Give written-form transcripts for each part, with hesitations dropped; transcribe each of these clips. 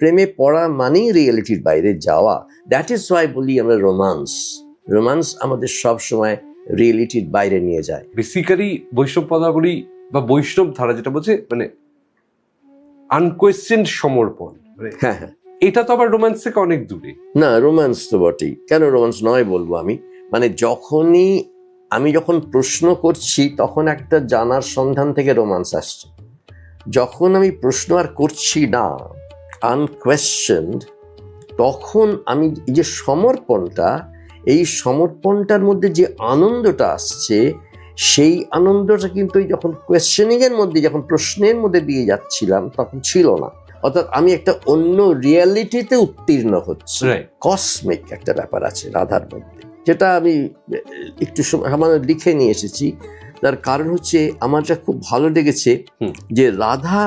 প্রেমে পড়া মানেই রিয়েলিটির বাইরে যাওয়া। দ্যাট ইজ ওয়াই বলি আমরা রোমান্স আমাদের সব সময় রিয়েলিটির বাইরে নিয়ে যায়। বেসিক্যালি বৈষ্ণব পদাবলী বা বৈষ্ণব ধারা যেটা বলছে মানে আনকোয়েশ্চেন সমর্পণ, হ্যাঁ হ্যাঁ, এটা তো আবার রোম্যান্স থেকে অনেক দূরে। না রোমান্স তো বটেই, কেন রোমান্স নয় বলবো আমি। মানে আমি যখন প্রশ্ন করছি তখন একটা জানার সন্ধান থেকে রোমান্স আসছে। যখন আমি প্রশ্ন আর করছি না, আনকোয়েশ্চেন্ড, তখন আমি এই যে এই সমর্পণটার মধ্যে যে আনন্দটা আসছে, সেই আনন্দটা কিন্তু যখন কোয়েশ্চেনিং এর মধ্যে, যখন প্রশ্নের মধ্যে দিয়ে যাচ্ছিলাম তখন ছিল না। অর্থাৎ আমি একটা অন্য রিয়ালিটিতে উত্তীর্ণ হচ্ছি। কসমিক একটা ব্যাপার আছে রাধার মধ্যে, যেটা আমি একটু সামান্য লিখে নিয়ে এসেছি। তার কারণ হচ্ছে আমার যা খুব ভালো লেগেছে যে রাধা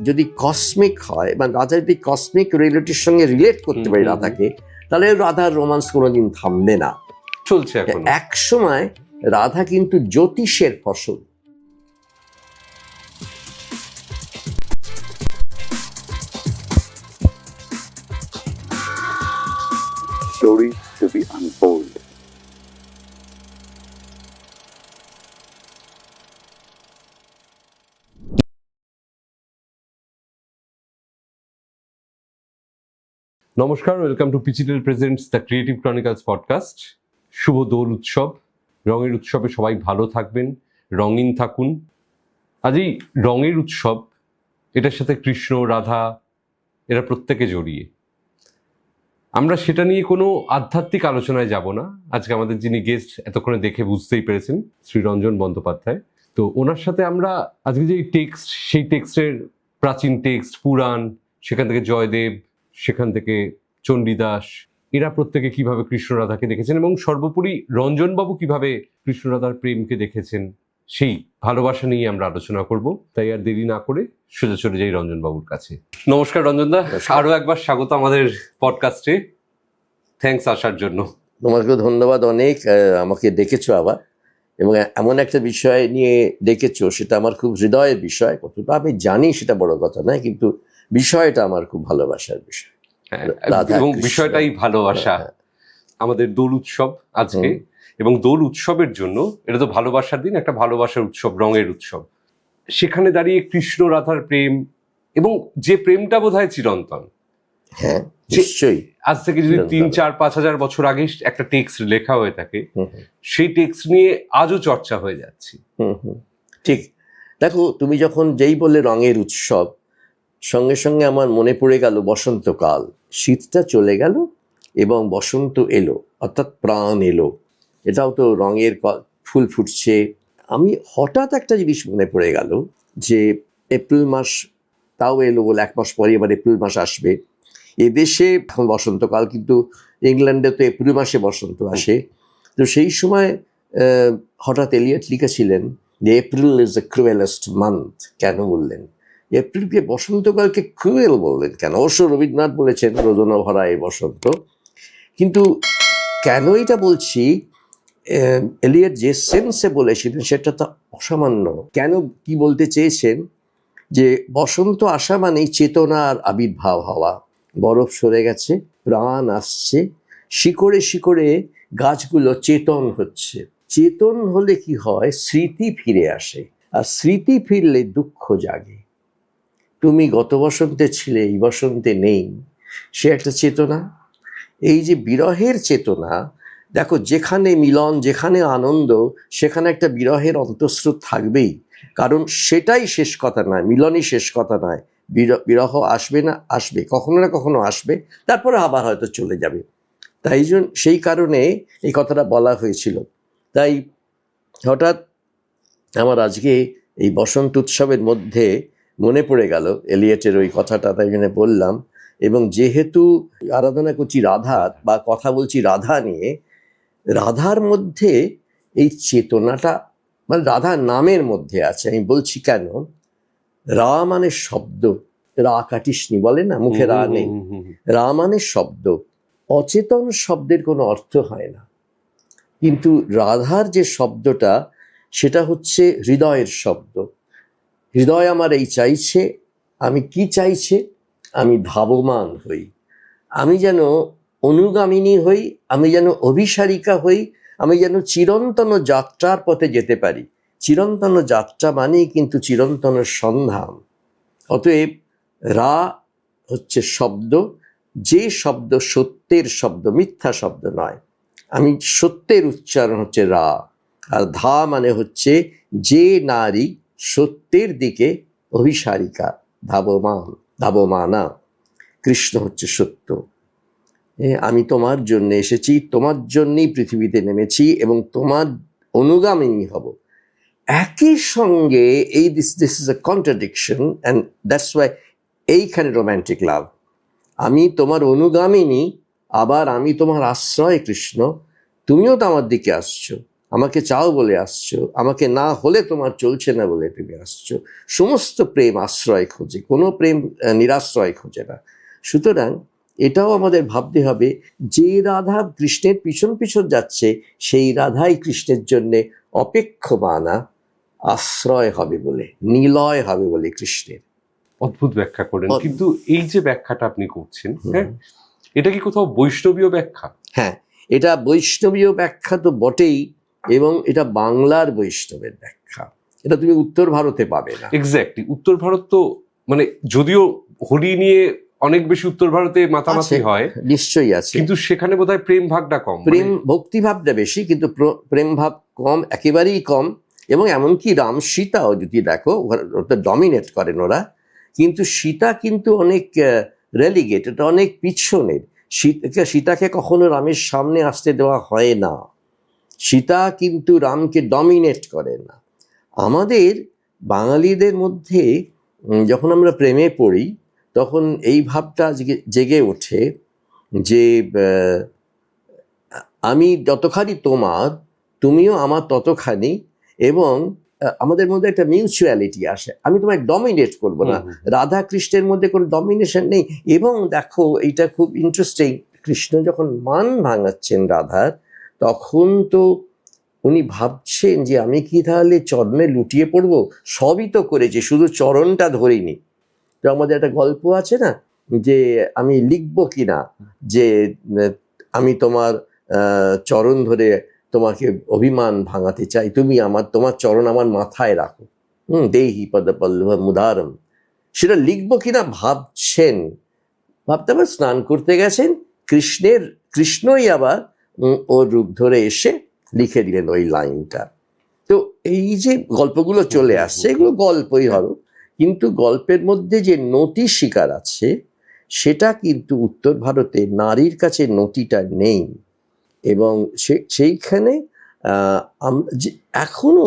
যদি কসমিক হয়, মানে রাধা যদি কসমিক রিয়েলিটির সঙ্গে রিলেট করতে পারি রাধাকে, তাহলে রাধার রোমান্স কোনোদিন থামবে না, চলছে। এক সময় রাধা কিন্তু জ্যোতিষের ফসল। Stories to be unfold. নমস্কার, ওয়েলকাম টু পিচিটেল presents the creative chronicles podcast. শুভ দোল উৎসব, রঙের উৎসবে সবাই ভালো থাকবেন, রঙিন থাকুন। আজ এই রঙের উৎসব, এটার সাথে কৃষ্ণ রাধা এরা প্রত্যেকে জড়িয়ে। আমরা সেটা নিয়ে কোনো আধ্যাত্মিক আলোচনায় যাব না। আজকে আমাদের যিনি গেস্ট এতক্ষণে দেখে বুঝতেই পেরেছেন, শ্রীরঞ্জন বন্দ্যোপাধ্যায়। তো ওনার সাথে আমরা আজকে যে টেক্সট, সেই টেক্সটের প্রাচীন টেক্সট পুরাণ, সেখান থেকে জয়দেব, সেখান থেকে চণ্ডীদাস, এরা প্রত্যেকে কিভাবে কৃষ্ণ রাধাকে দেখেছেন এবং সর্বোপরি রঞ্জনবাবু কিভাবে কৃষ্ণ রাধার প্রেমকে দেখেছেন, সেই ভালোবাসা নিয়ে আমরা আলোচনা করব। তাই আর দেরি না করে সোজা চলে যাই রঞ্জনবাবুর কাছে। নমস্কার রঞ্জনদা, আরো একবার স্বাগত আমাদের পডকাস্টে। থ্যাঙ্কস আসার জন্য। তোমাকে ধন্যবাদ অনেক, আমাকে ডেকেছো আবার, এবং এমন একটা বিষয় নিয়ে ডেকেছো, সেটা আমার খুব হৃদয়ের বিষয়। কতটা আমি জানি সেটা বড় কথা নয়, কিন্তু বিষয়টা আমার খুব ভালোবাসার বিষয়। এবং বিষয়টাই ভালোবাসা। আমাদের দোল উৎসব আজকে, এবং দোল উৎসবের জন্য এটা তো ভালোবাসার দিন, একটা ভালোবাসার উৎসব, রঙের উৎসব। সেখানে দাঁড়িয়ে কৃষ্ণ রাধার প্রেম, এবং যে প্রেমটা বোধহয় চিরন্তন। হ্যাঁ নিশ্চয়ই। আজ থেকে যদি 3-4-5 হাজার বছর আগে একটা টেক্সট লেখা হয়ে থাকে, সেই টেক্সট নিয়ে আজও চর্চা হয়ে যাচ্ছে। ঠিক। দেখো, তুমি যখন যেই বললে রঙের উৎসব, সঙ্গে সঙ্গে আমার মনে পড়ে গেল বসন্তকাল। শীতটা চলে গেল এবং বসন্ত এলো, অর্থাৎ প্রাণ এলো। এটাও তো রঙের ফুল ফুটছে। আমি হঠাৎ একটা জিনিস মনে পড়ে গেল যে এপ্রিল মাস তাও এলো বলে 1 মাস পরে এবার এপ্রিল মাস আসবে। এদেশে এখন বসন্তকাল, কিন্তু ইংল্যান্ডে তো এপ্রিল মাসে বসন্ত আসে। তো সেই সময় হঠাৎ এলিয়ট লিখেছিলেন যে এপ্রিল ইজ দ্য ক্রুয়েলেস্ট মান্থ। কেন বললেন এপ্রিলকে, বসন্তকালকে ক্রুয়েল বললেন কেন? অবশ্য রবীন্দ্রনাথ বলেছেন রোদন ভরা এই বসন্ত, কিন্তু কেন এটা বলছি, এলিয়ট যে সেন্সে বলেছিলেন সেটা তো অসামান্য। কেন, কি বলতে চেয়েছেন যে বসন্ত আসা মানেই চেতনার আবির্ভাব হওয়া। বরফ সরে গেছে, প্রাণ আসছে, শিকড়ে শিকড়ে গাছগুলো চেতন হচ্ছে। চেতন হলে কি হয়, স্মৃতি ফিরে আসে, আর স্মৃতি ফিরলে দুঃখ জাগে। তুমি গত বসন্তে ছিলে, এই বসন্তে নেই, সে একটা চেতনা। এই যে বিরহের চেতনা, দেখো যেখানে মিলন, যেখানে আনন্দ, সেখানে একটা বিরহের অন্তঃস্রোত থাকবেই। কারণ সেটাই শেষ কথা নয়, মিলনই শেষ কথা নয়। বিরহ আসবে না, আসবে, কখনো না কখনো আসবে, তারপরে আবার হয়তো চলে যাবে। তাই সেই কারণে এই কথাটা বলা হয়েছিল। তাই হঠাৎ আমার আজকে এই বসন্ত উৎসবের মধ্যে মনে পড়ে গেল এলিয়টের ওই কথাটা, তাই জন্য বললাম। এবং যেহেতু আরাধনা করছি রাধা, বা কথা বলছি রাধা নিয়ে, রাধার মধ্যে এই চেতনাটা মানে রাধা নামের মধ্যে আছে। আমি বলছি কেন, রা মানে শব্দ, রা কাটিসনি বলে না, মুখে রা নেই। রা মানে শব্দ, অচেতন শব্দের কোনো অর্থ হয় না। কিন্তু রাধার যে শব্দটা, সেটা হচ্ছে হৃদয়ের শব্দ। হৃদয় আমার এই চাইছে, আমি কি চাইছে, আমি ধাবমান হই, আমি যেন অনুগামিনী হই, আমি যেন অভিসারিকা হই, আমি যেন চিরন্তন যাত্রার পথে যেতে পারি। চিরন্তন যাত্রা মানেই কিন্তু চিরন্তন সন্ধান। অতএব রা হচ্ছে শব্দ, যে শব্দ সত্যের শব্দ, মিথ্যা শব্দ নয়। আমি সত্যের উচ্চারণ হচ্ছে রা, আর ধা মানে হচ্ছে যে নারী সত্যের দিকে অভিসারিকা, ধাবমান, ধাবমানা। কৃষ্ণ হচ্ছে সত্য। আমি তোমার জন্য এসেছি, তোমার জন্যই পৃথিবীতে নেমেছি এবং তোমার অনুগামিনী হব। একই সঙ্গে এই this is a contradiction, and that's why এইখানে রোম্যান্টিক লাভ। আমি তোমার অনুগামিনী, আবার আমি তোমার আশ্রয় কৃষ্ণ। তুমিও তো আমার দিকে আসছো, আমাকে চাও বলে আসছো, আমাকে না হলে তোমার চলছে না বলে তুমি আসছো। সমস্ত প্রেম আশ্রয় খোঁজে, কোনো প্রেম নিরাশ্রয় খোঁজে না। সুতরাং এটাও আমাদের ভাবতে হবে, যে রাধা কৃষ্ণের পিছন পিছন যাচ্ছে, সেই রাধাই কৃষ্ণের জন্যে অপেক্ষমানা, আশ্রয় হবে বলে, নিলয় হবে বলে কৃষ্ণের। অদ্ভুত ব্যাখ্যা করেন, কিন্তু এই যে ব্যাখ্যাটা আপনি করছেন, হ্যাঁ, এটা কি কোথাও বৈষ্ণবীয় ব্যাখ্যা? হ্যাঁ, এটা বৈষ্ণবীয় ব্যাখ্যা তো বটেই, এবং এটা বাংলার বৈষ্ণবের ব্যাখ্যা। এটা তুমি উত্তর ভারতে পাবে না। এক্স্যাক্টলি, উত্তর ভারত তো মানে যদিও হোলি নিয়ে অনেক বেশি উত্তর ভারতে মাতামাতি হয়, নিশ্চয়ই আছে, কিন্তু সেখানে বোধহয় প্রেম ভাগটা কম, প্রেম ভক্তিভাবটা বেশি, কিন্তু প্রেম ভাব কম, একেবারেই কম। এবং এমনকি রাম সীতাও যদি দেখো, ওটা ডমিনেট করেন ওরা, কিন্তু সীতা কিন্তু অনেক রেলিগেট, এটা অনেক পিছনের। সীতাকে কখনো রামের সামনে আসতে দেওয়া হয় না। সীতা কিন্তু রামকে ডমিনেট করে না। আমাদের বাঙালিদের মধ্যে যখন আমরা প্রেমে পড়ি, তখন এই ভাবটা জেগে ওঠে যে আমি যতখানি তোমার, তুমিও আমার ততখানি, এবং আমাদের মধ্যে একটা মিউচুয়ালিটি আসে। আমি তোমায় ডমিনেট করবো না। রাধা কৃষ্ণের মধ্যে কোনো ডমিনেশন নেই। এবং দেখো, এইটা খুব ইন্টারেস্টিং, কৃষ্ণ যখন মান ভাঙাচ্ছেন রাধার, তখন তো উনি ভাবছেন যে আমি কি তাহলে চরণে লুটিয়ে পড়বো? সবই তো করেছি, শুধু চরণটা ধরিনি। তো আমাদের একটা গল্প আছে না, যে আমি লিখবো কিনা যে আমি তোমার চরণ ধরে তোমাকে অভিমান ভাঙাতে চাই, তুমি তোমার চরণ আমার মাথায় রাখো, দেহি পদপল্লভ মুদারম। সেটা লিখবো কিনা ভাবছেন, ভাবতে আবার স্নান করতে গেছেন, কৃষ্ণই আবার ওর রূপ ধরে এসে লিখে দিলেন ওই লাইনটা। তো এই যে গল্পগুলো চলে আসছে, এগুলো গল্পই হলো, কিন্তু গল্পের মধ্যে যে নতি শিকার আছে, সেটা কিন্তু উত্তর ভারতে নারীর কাছে নতিটা নেই। এবং সেইখানে এখনো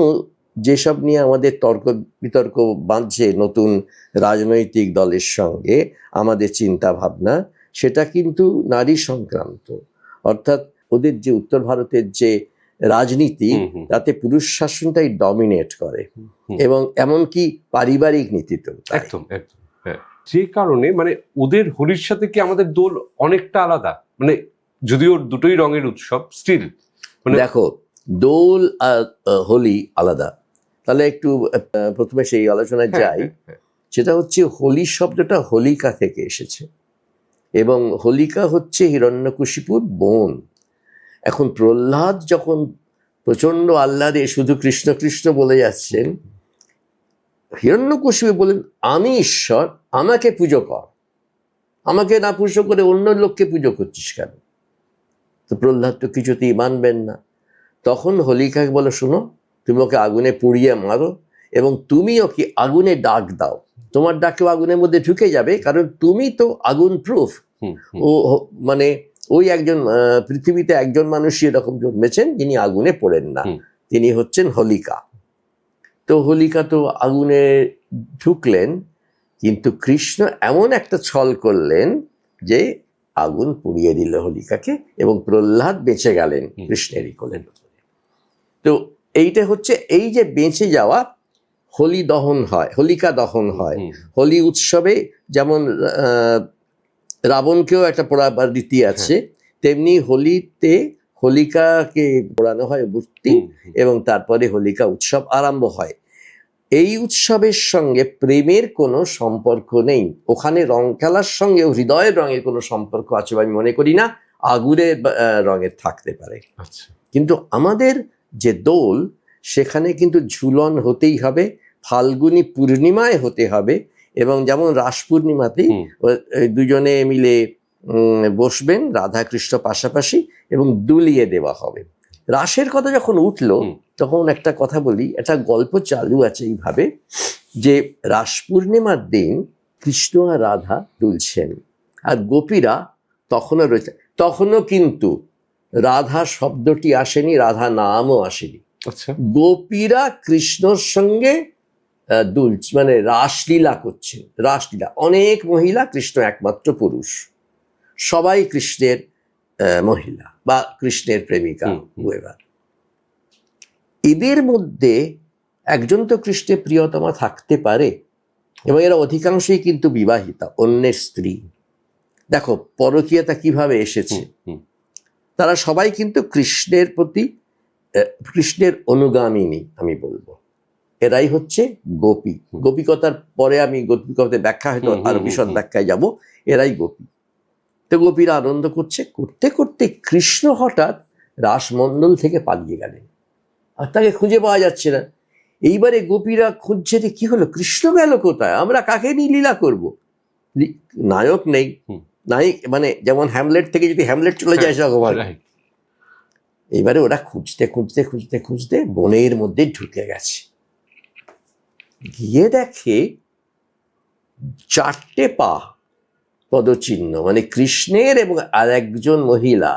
যেসব নিয়ে আমাদের তর্ক বিতর্ক বাঁধছে নতুন রাজনৈতিক দলের সঙ্গে আমাদের চিন্তা ভাবনা, সেটা কিন্তু নারী সংক্রান্ত। অর্থাৎ ওদের যে উত্তর ভারতের যে রাজনীতি, তাতে পুরুষ শাসনটাই ডমিনেট করে, এবং এমনকি পারিবারিক নীতি তো একদম একদম। যে কারণে মানে ওদের হোলির সাথে কি আমাদের দোল অনেকটা আলাদা, মানে যদিও দুটোই রঙের উৎসব, স্টিল মানে দেখো, দোল আর হোলি আলাদা। তাহলে একটু প্রথমে সেই আলোচনায় যাই। সেটা হচ্ছে, হোলি শব্দটা হোলিকা থেকে এসেছে, এবং হোলিকা হচ্ছে হিরণ্যকশিপুর বোন। এখন প্রহ্লাদ যখন প্রচন্ড আহ্লাদে শুধু কৃষ্ণ কৃষ্ণ বলে যাচ্ছেন, হিরণ্যকশিপু বলেন, আমি ঈশ্বর, আমাকে পুজো কর, আমাকে না পুজো করে অন্য লোককে পুজো করছিস কেন? তো প্রহ্লাদ তো কিছুতেই মানবেন না। তখন হোলিকাকে বলে, শোনো, তুমি ওকে আগুনে পুড়িয়ে মারো, এবং তুমি ওকে আগুনে ডাক দাও, তোমার ডাকেও আগুনের মধ্যে ঢুকে যাবে, কারণ তুমি তো আগুন প্রুফ। ও মানে ওই একজন পৃথিবীতে একজন মানুষই এরকম জন্মেছেন যিনি আগুনে পড়েন না, তিনি হচ্ছেন হোলিকা। তো হোলিকা তো আগুনে ঢুকলেন, কিন্তু কৃষ্ণ এমন একটা ছল করলেন যে আগুন পুড়িয়ে দিল হোলিকাকে, এবং প্রহ্লাদ বেঁচে গেলেন কৃষ্ণেরই কোলের। তো এইটা হচ্ছে, এই যে বেঁচে যাওয়া, হোলি দহন হয়, হোলিকা দহন হয়। হোলি উৎসবে যেমন রাবণকেও একটা পোড়াবার রীতি আছে, তেমনি হোলিতে হোলিকাকে পোড়ানো হয় মূর্তি, এবং তারপরে হোলিকা উৎসব আরম্ভ হয়। এই উৎসবের সঙ্গে প্রেমের কোনো সম্পর্ক নেই, ওখানে রং খেলার সঙ্গে হৃদয়ের রঙের কোনো সম্পর্ক আছে আমি মনে করি না, আগুনের রঙের থাকতে পারে। আচ্ছা, কিন্তু আমাদের যে দোল, সেখানে কিন্তু ঝুলন হতেই হবে, ফাল্গুনী পূর্ণিমায় হতে হবে, এবং যেমন রাস পূর্ণিমাতেই দুজনে মিলে বসবেন রাধা কৃষ্ণ পাশাপাশি এবং দুলিয়ে দেওয়া হবে। রাসের কথা যখন উঠলো তখন একটা কথা বলি, একটা গল্প চালু আছে এইভাবে, যে রাস পূর্ণিমার দিন কৃষ্ণ আর রাধা দুলছেন, আর গোপীরা তখনও রয়েছে, তখনও কিন্তু রাধা শব্দটি আসেনি, রাধা নামও আসেনি। আচ্ছা, গোপীরা কৃষ্ণর সঙ্গে মানে রাসলীলা করছে, রাসলীলা। অনেক মহিলা, কৃষ্ণ একমাত্র পুরুষ, সবাই কৃষ্ণের মহিলা বা কৃষ্ণের প্রেমিকা। এবার এদের মধ্যে একজন তো কৃষ্ণের প্রিয়তমা থাকতে পারে, এবং এরা অধিকাংশই কিন্তু বিবাহিতা, অন্যের স্ত্রী। দেখো পরকীয়তা কিভাবে এসেছে, তারা সবাই কিন্তু কৃষ্ণের প্রতি, কৃষ্ণের অনুগামিনী আমি বলবো, এরাই হচ্ছে গোপী। গোপিকতার পরে আমি গোপিকতার ব্যাখ্যা হয়তো আরো বিশদ ব্যাখ্যায় যাব, এরাই গোপী। তো গোপীরা আনন্দ করছে, করতে করতে কৃষ্ণ হঠাৎ রাসমণ্ডল থেকে পালিয়ে গেলেন, আর তাকে খুঁজে পাওয়া যাচ্ছে না। এইবারে গোপীরা খুঁজছে যে কি হলো, কৃষ্ণ গেল কোথায়, আমরা কাকে নিয়ে লীলা করব, নায়ক নেই, নায়ক মানে যেমন হ্যামলেট থেকে যদি হ্যামলেট চলে যায় সেরকম। এইবারে ওরা খুঁজতে খুঁজতে খুঁজতে খুঁজতে বনের মধ্যে ঢুকে গেছে, গিয়ে দেখে 4টে পা পদচিহ্ন, মানে কৃষ্ণের এবং আর একজন মহিলা।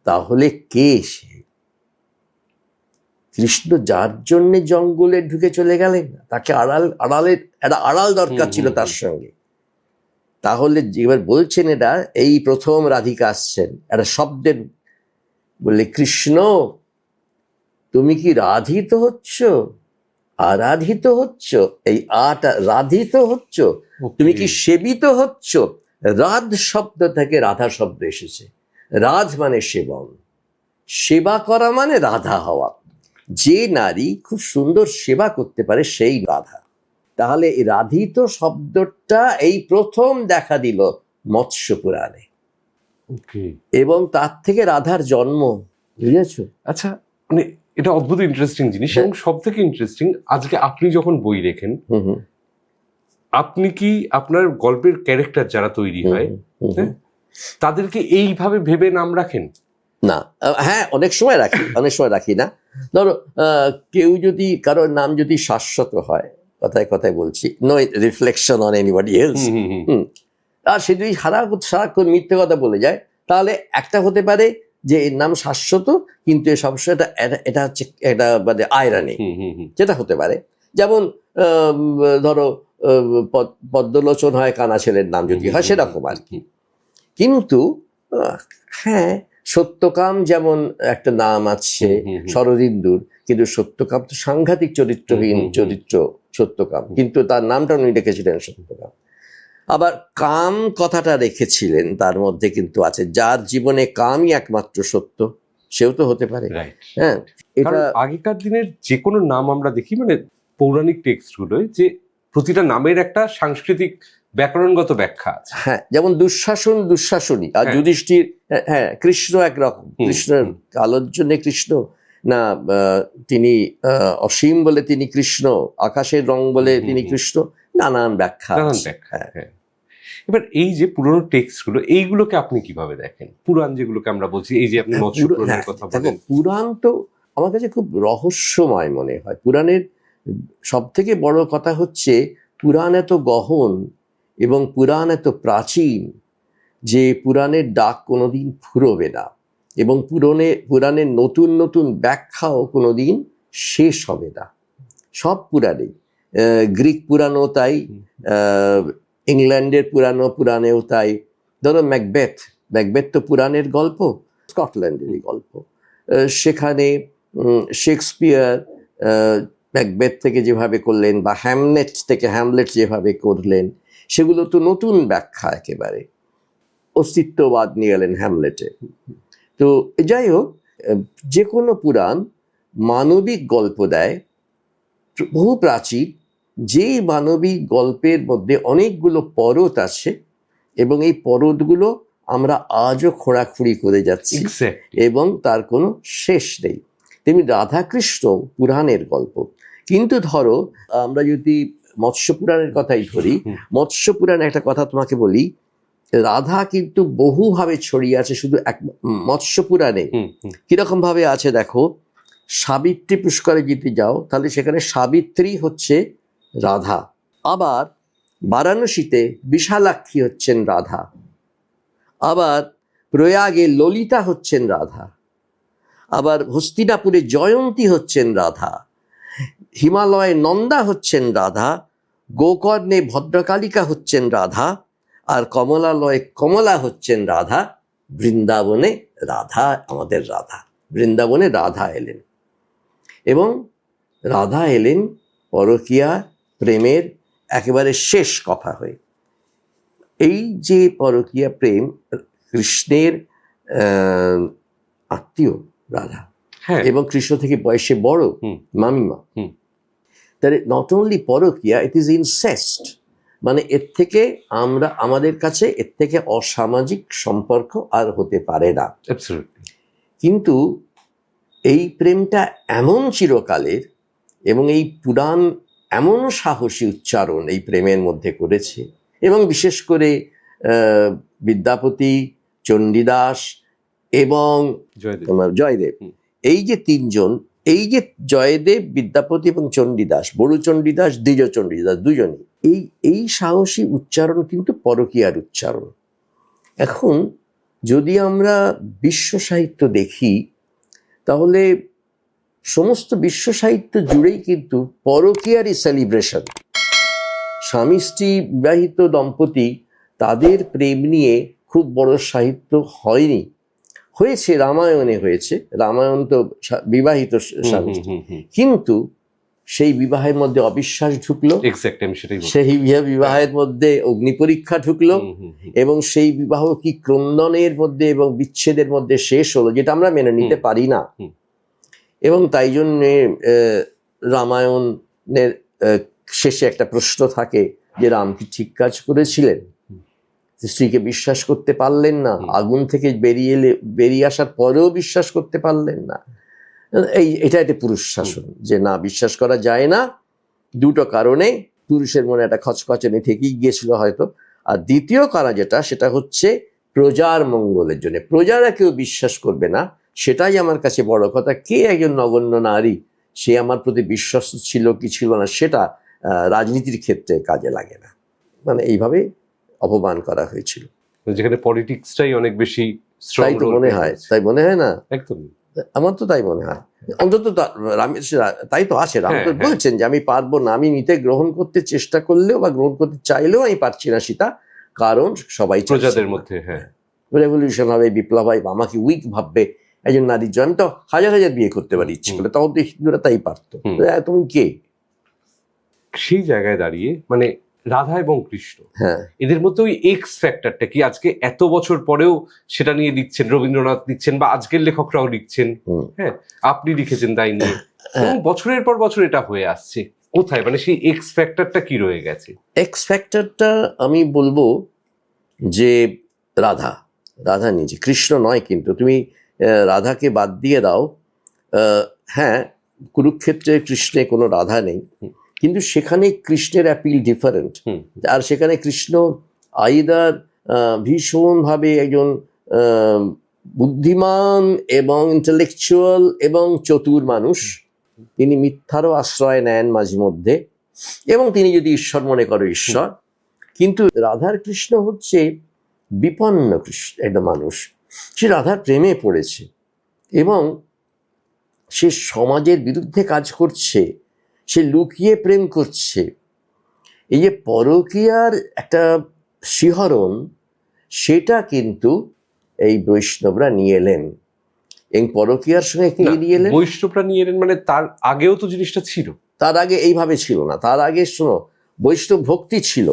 তাহলে কে সে? কৃষ্ণ যার জন্যে জঙ্গলে ঢুকে চলে গেলেন, তাকে একটা আড়াল দরকার ছিল তার সঙ্গে। তাহলে এবার বলছেন এটা এই প্রথম রাধিকা আসছেন, একটা শব্দের বললে, কৃষ্ণ তুমি কি রাধিত হচ্ছ, আরাধিত হচ্ছ, এই আটা রাধিত হচ্ছ, তুমি কি সেবিত হচ্ছ। রাধ শব্দ থেকে রাধা শব্দ এসেছে, রাধ মানে সেবন, সেবা করা মানে রাধা হওয়া। যে নারী খুব সুন্দর সেবা করতে পারে সেই রাধা। তাহলে এই রাধিত শব্দটা এই প্রথম দেখা দিল মৎস্য পুরাণে, এবং তার থেকে রাধার জন্ম, বুঝেছো? আচ্ছা, মানে এটা অদ্ভুত ইন্টারেস্টিং জিনিস। এবং সব থেকে ইন্টারেস্টিং, আজকে আপনি যখন বই লেখেন, আপনি কি আপনার গল্পের ক্যারেক্টার যারা তৈরি হয় তাদেরকে এইভাবে ভেবে নাম রাখেন? না, হ্যাঁ অনেক সময় রাখি, অনেক সময় রাখি না। ধরো কেউ যদি, কারোর নাম যদি শাশ্বত হয়, কথায় কথায় বলছি, no reflection on anybody else, আর সে যদি সারাক্ষণ মিথ্যে কথা বলে যায়, তাহলে একটা হতে পারে যে এর নাম শাশ্বত, কিন্তু এ সবসময় এটা হচ্ছে একটা মানে আয়রানি, যেটা হতে পারে। যেমন ধরো পদ্মলোচন হয় কানা ছেলের নাম যদি হয়, সেরকম আর কি। কিন্তু হ্যাঁ, সত্যকাম যেমন একটা নাম আছে, শরদিন্দুর, কিন্তু সত্যকাম তো সাংঘাতিক চরিত্রহীন চরিত্র, সত্যকাম, কিন্তু তার নামটা উনি রেখেছিলেন সত্যকাম। আবার কাম কথাটা রেখেছিলেন, তার মধ্যে কিন্তু আছে যার জীবনে কামই একমাত্র সত্য, সেও তো হতে পারে। হ্যাঁ, এটা আগেকার দিনের যে কোনো নাম আমরা দেখি, মানে পৌরাণিক টেক্সট গুলোয়, যে প্রতিটা নামের একটা সাংস্কৃতিক ব্যাকরণগত ব্যাখ্যা আছে। হ্যাঁ, যেমন দুঃশাসন যুধিষ্ঠির, আর যুধিষ্ঠির, হ্যাঁ কৃষ্ণ একরকম, কৃষ্ণের আলোর জন্য কৃষ্ণ না, তিনি অসীম বলে তিনি কৃষ্ণ, আকাশের রং বলে তিনি কৃষ্ণ, নানান ব্যাখ্যা। এবার এই যে পুরনো টেক্সট গুলো, এইগুলোকে আপনি কিভাবে দেখেন? পুরাণ যেগুলোকে আমরা বলছি, এই যে আপনি মৎস্য পুরাণের কথা বলেন, পুরাণ তো আমার কাছে খুব রহস্যময় মনে হয়। পুরাণের সব থেকে বড় কথা হচ্ছে, পুরাণ এত গহন এবং পুরাণ এত প্রাচীন যে পুরাণের ডাক কোনোদিন ফুরোবে না, এবং পুরাণের নতুন নতুন ব্যাখ্যাও কোনোদিন শেষ হবে না। সব পুরাণেই, গ্রিক পুরাণও তাই, ইংল্যান্ডের পুরাণেও তাই। ধরো ম্যাকবেথ তো পুরাণের গল্প, স্কটল্যান্ডেরই গল্প। সেখানে শেক্সপিয়ার ম্যাকবেথ থেকে যেভাবে করলেন, বা হ্যামলেট যেভাবে করলেন, সেগুলো তো নতুন ব্যাখ্যা, একেবারে অস্তিত্ববাদ নিয়ে এলেন হ্যামলেটে। তো যাই হোক, যে কোনো পুরাণ মানবিক গল্প দেয়, বহু প্রাচীন, যে মানবিক গল্পের মধ্যে অনেকগুলো পরত আছে এবং এই পরতগুলো আমরা আজও খোঁড়াখুড়ি করে যাচ্ছি এবং তার কোনো শেষ নেই। তেমনি রাধাকৃষ্ণ পুরাণের গল্প। কিন্তু ধরো আমরা যদি মৎস্য পুরাণের কথাই ধরি, মৎস্য পুরাণে একটা কথা তোমাকে বলি, রাধা কিন্তু বহুভাবে ছড়িয়ে আছে, শুধু এক মৎস্য পুরাণে কিরকম ভাবে আছে দেখো। সাবিত্রী পুষ্করে যদি যাও তাহলে সেখানে সাবিত্রী হচ্ছে রাধা, আবার বারাণসীতে বিশালাক্ষী হচ্ছেন রাধা, আবার প্রয়াগে ললিতা হচ্ছেন রাধা, আবার হস্তিনাপুরে জয়ন্তী হচ্ছেন রাধা, হিমালয়ে নন্দা হচ্ছেন রাধা, গোকর্ণে ভদ্রকালিকা হচ্ছেন রাধা, আর কমলালয়ে কমলা হচ্ছেন রাধা, বৃন্দাবনে রাধা, আমাদের রাধা, বৃন্দাবনে রাধা এলেন। এবং রাধা এলেন পরকীয়া প্রেমের একেবারে শেষ কথা হয়ে। এই যে পরকীয়া প্রেম, কৃষ্ণের আত্মীয় রাধা এবং কৃষ্ণ থেকে বয়সে বড় মামিমা, তাহলে নট অনলি পরকীয়া, ইট ইজ ইনসেস্ট। মানে এর থেকে আমরা, আমাদের কাছে এর থেকে অসামাজিক সম্পর্ক আর হতে পারে না। কিন্তু এই প্রেমটা এমন চিরকালের এবং এই পুরাণ এমন সাহসী উচ্চারণ এই প্রেমের মধ্যে করেছে, এবং বিশেষ করে বিদ্যাপতি, চণ্ডীদাস এবং জয়দেব, এই যে তিনজন, এই যে জয়দেব, বিদ্যাপতি এবং চণ্ডীদাস, বড়ু চণ্ডীদাস, দ্বিজ চণ্ডীদাস, দুজনই এই সাহসী উচ্চারণ কিন্তু পরকীয়ার উচ্চারণ। এখন যদি আমরা বিশ্ব সাহিত্য দেখি তাহলে সমস্ত বিশ্ব সাহিত্য জুড়েই কিন্তু পরকীয়ারই সেলিব্রেশন। স্বামী স্ত্রী বিবাহিত দম্পতি, তাদের প্রেম নিয়ে খুব বড় সাহিত্য হয়নি, হয়েছে রামায়ণে হয়েছে, রামায়ণ তো বিবাহিত স্বামী, কিন্তু সেই বিবাহের মধ্যে অবিশ্বাস ঢুকলো, সেই বিবাহের মধ্যে অগ্নি পরীক্ষা ঢুকলো, এবং সেই বিবাহ কি ক্রন্দনের মধ্যে এবং বিচ্ছেদের মধ্যে শেষ হলো, যেটা আমরা মেনে নিতে পারি না। এবং তাই জন্যে রামায়ণের শেষে একটা প্রশ্ন থাকে যে রাম কি ঠিক কাজ করেছিলেন? স্ত্রীকে বিশ্বাস করতে পারলেন না, আগুন থেকে বেরিয়ে আসার পরেও বিশ্বাস করতে পারলেন না। এটা একটা পুরুষ শাসন, যে না, বিশ্বাস করা যায় না দুটো কারণে। পুরুষের মনে একটা খচখচানি থেকেই গিয়েছিল হয়তো। আর দ্বিতীয় কারণ যেটা, সেটা হচ্ছে প্রজার মঙ্গলের জন্য। প্রজারা কেউ বিশ্বাস করবে না, সেটাই আমার কাছে বড় কথা। কে একজন নগণ্য নারী, সে আমার প্রতি বিশ্বস্ত ছিল কি ছিল না, সেটা রাজনীতির ক্ষেত্রে কাজে লাগে না। মানে এইভাবে অপমান করা হয়েছিল, যেখানে পলিটিক্সটাই অনেক বেশি। তাই তো মনে হয়, তাই মনে হয় না? একদম, আমার তো তাই মনে হয়। অন্তত তাই তো আছে। রাম তো বলছেন যে আমি পারবো না, আমি নিতে গ্রহণ করতে চেষ্টা করলেও বা গ্রহণ করতে চাইলেও আমি পারছি না সীতা, কারণ সবাই প্রজাদের মধ্যে রেভলিউশন হবে, বিপ্লব হয়, আমাকে উইক ভাববে একজন নারীর জন্য। তো হাজার হাজার বিয়ে করতে পারি ইচ্ছে করলে, তখন তো হিন্দুরা তাই পারতো। তুমি কে? সেই জায়গায় দাঁড়িয়ে মানে রাধা এবং কৃষ্ণ, এদের মধ্যে ওই এক্স ফ্যাক্টরটা কি আজকে এত বছর পরেও সেটা নিয়ে লিখছেন, রবীন্দ্রনাথ লিখছেন বা আজকের লেখকরাও লিখছেন, হ্যাঁ আপনি লিখেছেন তাই নিয়ে, এবং বছরের পর বছর এটা হয়ে আসছে। কোথায় মানে সেই এক্স ফ্যাক্টরটা কি রয়ে গেছে? এক্স ফ্যাক্টরটা আমি বলবো যে রাধা নিজে, কৃষ্ণ নয়। কিন্তু তুমি রাধাকে বাদ দিয়ে দাও, হ্যাঁ কুরুক্ষেত্রে কৃষ্ণে কোনো রাধা নেই, কিন্তু সেখানে কৃষ্ণের অ্যাপিল ডিফারেন্ট। আর সেখানে কৃষ্ণ আইদার ভীষণভাবে একজন বুদ্ধিমান এবং ইন্টেলেকচুয়াল এবং চতুর মানুষ, তিনি মিথ্যারও আশ্রয় নেন মাঝে মধ্যে, এবং তিনি যদি ঈশ্বর মনে করো ঈশ্বর। কিন্তু রাধার কৃষ্ণ হচ্ছে বিপন্ন কৃষ্ণ, একটা মানুষ, সে রাধার প্রেমে পড়েছে এবং সে সমাজের বিরুদ্ধে কাজ করছে, সে লুকিয়ে প্রেম করছে। এই যে পরকীয়ার একটা শিহরণ, সেটা কিন্তু এই বৈষ্ণবরা নিয়ে এলেন। এই পরকীয়ার সঙ্গে কে নিয়ে এলেন? বৈষ্ণবরা নিয়ে এলেন, মানে তার আগেও তো জিনিসটা ছিল। তার আগে এইভাবে ছিল না। তার আগে শোনো, বৈষ্ণব ভক্তি ছিল,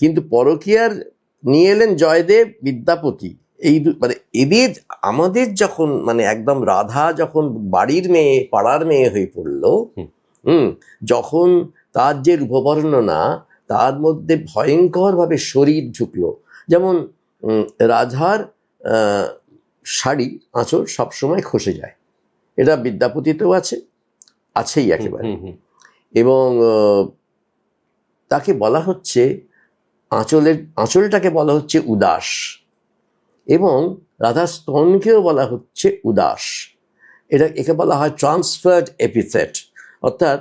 কিন্তু পরকীয়ার নিয়ে এলেন জয়দেব, বিদ্যাপতি। এই মানে এদের, আমাদের যখন মানে একদম রাধা যখন বাড়ির মেয়ে, পাড়ার মেয়ে হয়ে পড়লো, যখন তার যে রূপবর্ণনা, তার মধ্যে ভয়ঙ্করভাবে শরীর ঢুকলো। যেমন রাধার শাড়ি আঁচল সবসময় খসে যায়, এটা বিদ্যাপতিতেও আছেই একেবারে। এবং তাকে বলা হচ্ছে আঁচলটাকে বলা হচ্ছে উদাস, এবং রাধার স্তনকেও বলা হচ্ছে উদাস। একে বলা হয় ট্রান্সফার্ড এপিথেট, অর্থাৎ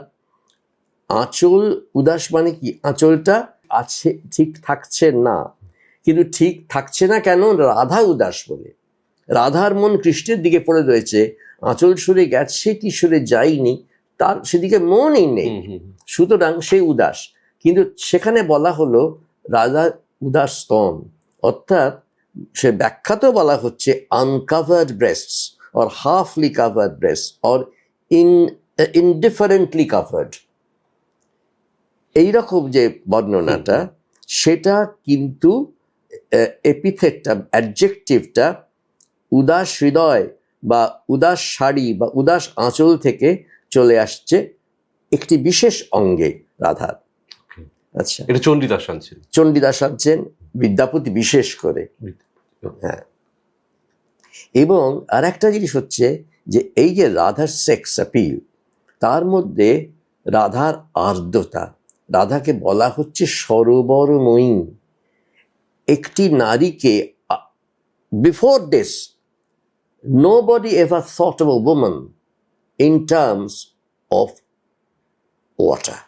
আঁচল উদাস মানে কি, আঁচলটা আছে ঠিক থাকছে না, কিন্তু ঠিক থাকছে না কেন, রাধা উদাস বলে। রাধার মন কৃষ্ণের দিকে পড়ে রয়েছে, আঁচল সরে গেছে কি সরে যায়নি তার সেদিকে মনই নেই, সুতরাং সে উদাস। কিন্তু সেখানে বলা হলো রাধা উদাস স্তন, অর্থাৎ সে ব্যাখ্যাতেও বলা হচ্ছে uncovered breasts or halfly covered breast or indifferently covered. এইরকম যে বর্ণনাটা, সেটা কিন্তু এপিথেটটা, অ্যাডজেক্টিভটা উদাস হৃদয় বা উদাস শাড়ি বা উদাস আঁচল থেকে চলে আসছে একটি বিশেষ অঙ্গে রাধার। আচ্ছা, এটা চণ্ডীদাস আনছেন, চণ্ডীদাস আনছেন, বিদ্যাপতি বিশেষ করে। হ্যাঁ, এবং আর একটা জিনিস হচ্ছে যে এই যে রাধার সেক্স অ্যাপিল, তার মধ্যে রাধার আর্দ্রতা, রাধাকে বলা হচ্ছে সরোবরময়ী। একটি নারীকে, before this nobody ever thought of a woman in terms of water.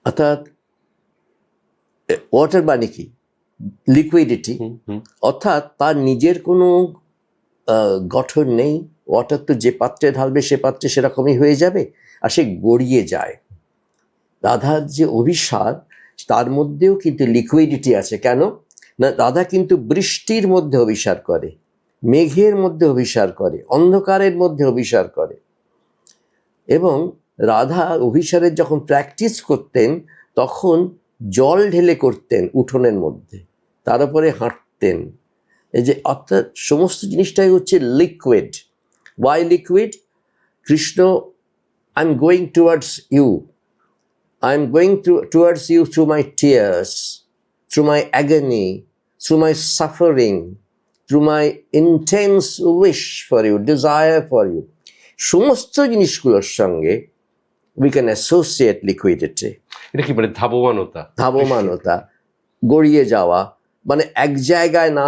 অর্থাৎ ওয়াটার মানে কি, লিকুইডিটি, অর্থাৎ তার নিজের কোনো গঠন নেই। ওয়াটার তো যে পাত্রে ঢালবে সে পাত্রে সেরকমই হয়ে যাবে, আর সে গড়িয়ে যায়। রাধার যে অভিসার, তার মধ্যেও কিন্তু লিকুইডিটি আছে। কেন না, রাধা কিন্তু বৃষ্টির মধ্যে অভিসার করে, মেঘের মধ্যে অভিসার করে, অন্ধকারের মধ্যে অভিসার করে। এবং রাধা অভিসারের যখন প্র্যাকটিস করতেন, তখন জল ঢেলে করতেন উঠোনের মধ্যে, তার উপরে হাঁটতেন। এই যে অর্থাৎ সমস্ত জিনিসটাই হচ্ছে liquid. Why liquid? Krishna, I am going towards you, I am going towards you through my tears, through my agony, through my suffering, through my intense wish for you, desire for you. সমস্ত জিনিসগুলোর সঙ্গে we can associate liquidity. এটা কি মানে ধাবমানতা, ধাবমানতা, গড়িয়ে যাওয়া, মানে এক জায়গায় না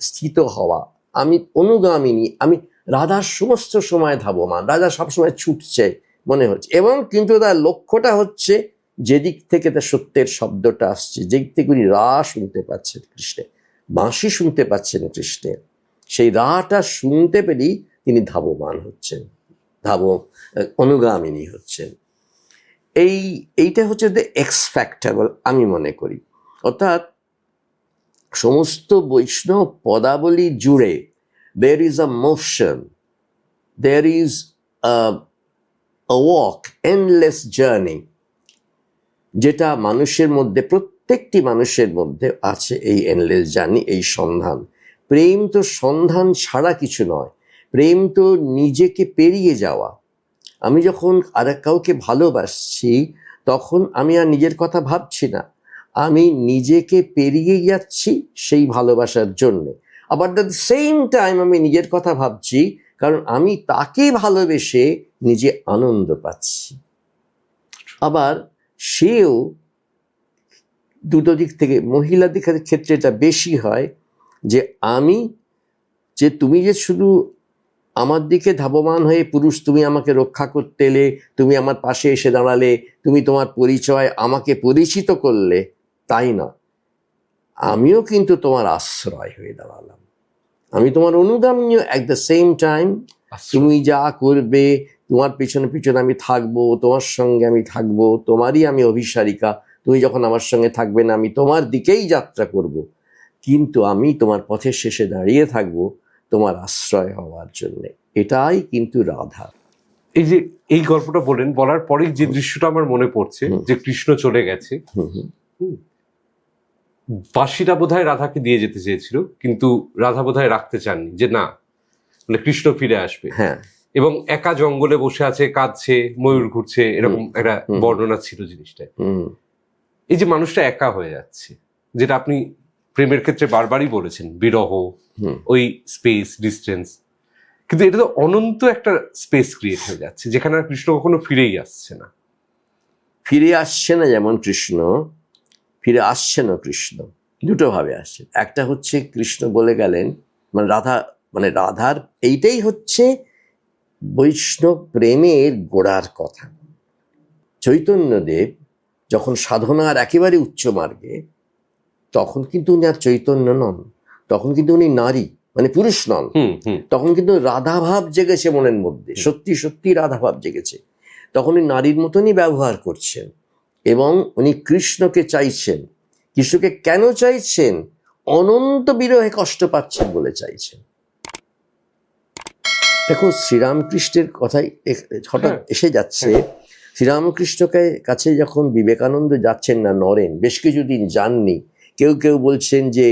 স্থিত হওয়া। আমি অনুগামিনী, আমি রাধার সমস্ত সময় ধাবমান, রাধা সবসময় ছুটছে মনে হচ্ছে। এবং কিন্তু তার লক্ষ্যটা হচ্ছে যেদিক থেকে তার সত্যের শব্দটা আসছে, যেদিক থেকে উনি রা শুনতে পাচ্ছেন কৃষ্ণের, বাঁশি শুনতে পাচ্ছেন কৃষ্ণের, সেই রাটা শুনতে পেরেই তিনি ধাবমান হচ্ছেন, অনুগামিনী হচ্ছেন। এইটা হচ্ছে দ্য এক্স ফ্যাক্টর আমি মনে করি। অর্থাৎ সমস্ত বৈষ্ণব পদাবলী জুড়ে there is a motion, there is a walk, endless journey, যেটা মানুষের মধ্যে, প্রত্যেকটি মানুষের মধ্যে আছে এই এন্ডলেস জার্নি, এই সন্ধান। প্রেম তো সন্ধান ছাড়া কিছু নয়, প্রেম তো নিজেকে পেরিয়ে যাওয়া। আমি যখন আর কাউকে ভালোবাসছি, তখন আমি আর নিজের কথা ভাবছি না, আমি নিজেকে পেরিয়ে যাচ্ছি সেই ভালোবাসার জন্যে। আবার দ্য সেম টাইম আমি নিজের কথা ভাবছি, কারণ আমি তাকে ভালোবেসে নিজে আনন্দ পাচ্ছি। আবার সেও দুটো দিক থেকে, মহিলাদের ক্ষেত্রে এটা বেশি হয়, যে আমি যে তুমি যে শুধু আমার দিকে ধাবমান হয়ে পুরুষ তুমি আমাকে রক্ষা করতে এলে, তুমি আমার পাশে এসে দাঁড়ালে, তুমি তোমার পরিচয় আমাকে পরিচিত করলে, তাই না, আমিও কিন্তু তোমার আশ্রয় হয়ে দাঁড়ালাম, আমি তোমার অনুগামী অ্যাট দ্য সেম টাইম। তুমি যা করবে, তোমার পিছনে পিছনে আমি থাকবো, তোমার সঙ্গে আমি থাকবো, তোমারই আমি অভিসারিকা। তুমি যখন আমার সঙ্গে থাকবে না, আমি তোমার দিকেই যাত্রা করব, কিন্তু আমি তোমার পথের শেষে দাঁড়িয়ে থাকবো তোমার আশ্রয় হওয়ার জন্যে। এটাই কিন্তু রাধা। এই যে এই গল্পটা বলার পরেই যে দৃশ্যটা আমার মনে পড়ছে, যে কৃষ্ণ চলে গেছে, বাঁশিটা বোধহয় রাধাকে দিয়ে যেতে চেয়েছিল, কিন্তু রাধা বোধহয় রাখতে চাননি, যে না, মানে কৃষ্ণ ফিরে আসবে। হ্যাঁ, এবং একা জঙ্গলে বসে আছে, কাঁদছে, ময়ূর ঘুরছে, এরকম একটা বর্ণনা ছিল জিনিসটা। এই যে মানুষটা একা হয়ে যাচ্ছে, যেটা আপনি প্রেমের ক্ষেত্রে বারবারই বলেছেন, বিরহ, ওই স্পেস, ডিস্টেন্স, কিন্তু এটা তো অনন্ত একটা স্পেস ক্রিয়েট হয়ে যাচ্ছে যেখানে আর কৃষ্ণ কখনো ফিরেই আসছে না। ফিরে আসছে না যেমন কৃষ্ণ, ফিরে আসছে না কৃষ্ণ, দুটো ভাবে আসছে। একটা হচ্ছে কৃষ্ণ বলে গেলেন, মানে রাধার এইটাই হচ্ছে বৈষ্ণব প্রেমের গোড়ার কথা। চৈতন্যদেব যখন সাধনার একেবারে উচ্চ মার্গে, তখন কিন্তু উনি আর চৈতন্য নন, তখন কিন্তু উনি নারী, মানে পুরুষ নন। তখন কিন্তু রাধাভাব জেগেছে মনের মধ্যে, সত্যি সত্যি রাধাভাব জেগেছে। তখন উনি নারীর মতনই ব্যবহার করছেন এবং উনি কৃষ্ণকে চাইছেন। কৃষ্ণকে কেন চাইছেন? অনন্ত বিরহে কষ্ট পাচ্ছেন বলে চাইছেন। দেখো, শ্রীরামকৃষ্ণের কথাই হঠাৎ এসে যাচ্ছে। শ্রীরামকৃষ্ণকে কাছে যখন বিবেকানন্দ যাচ্ছেন না, নরেন বেশ কিছুদিন যাননি। কেউ কেউ বলছেন যে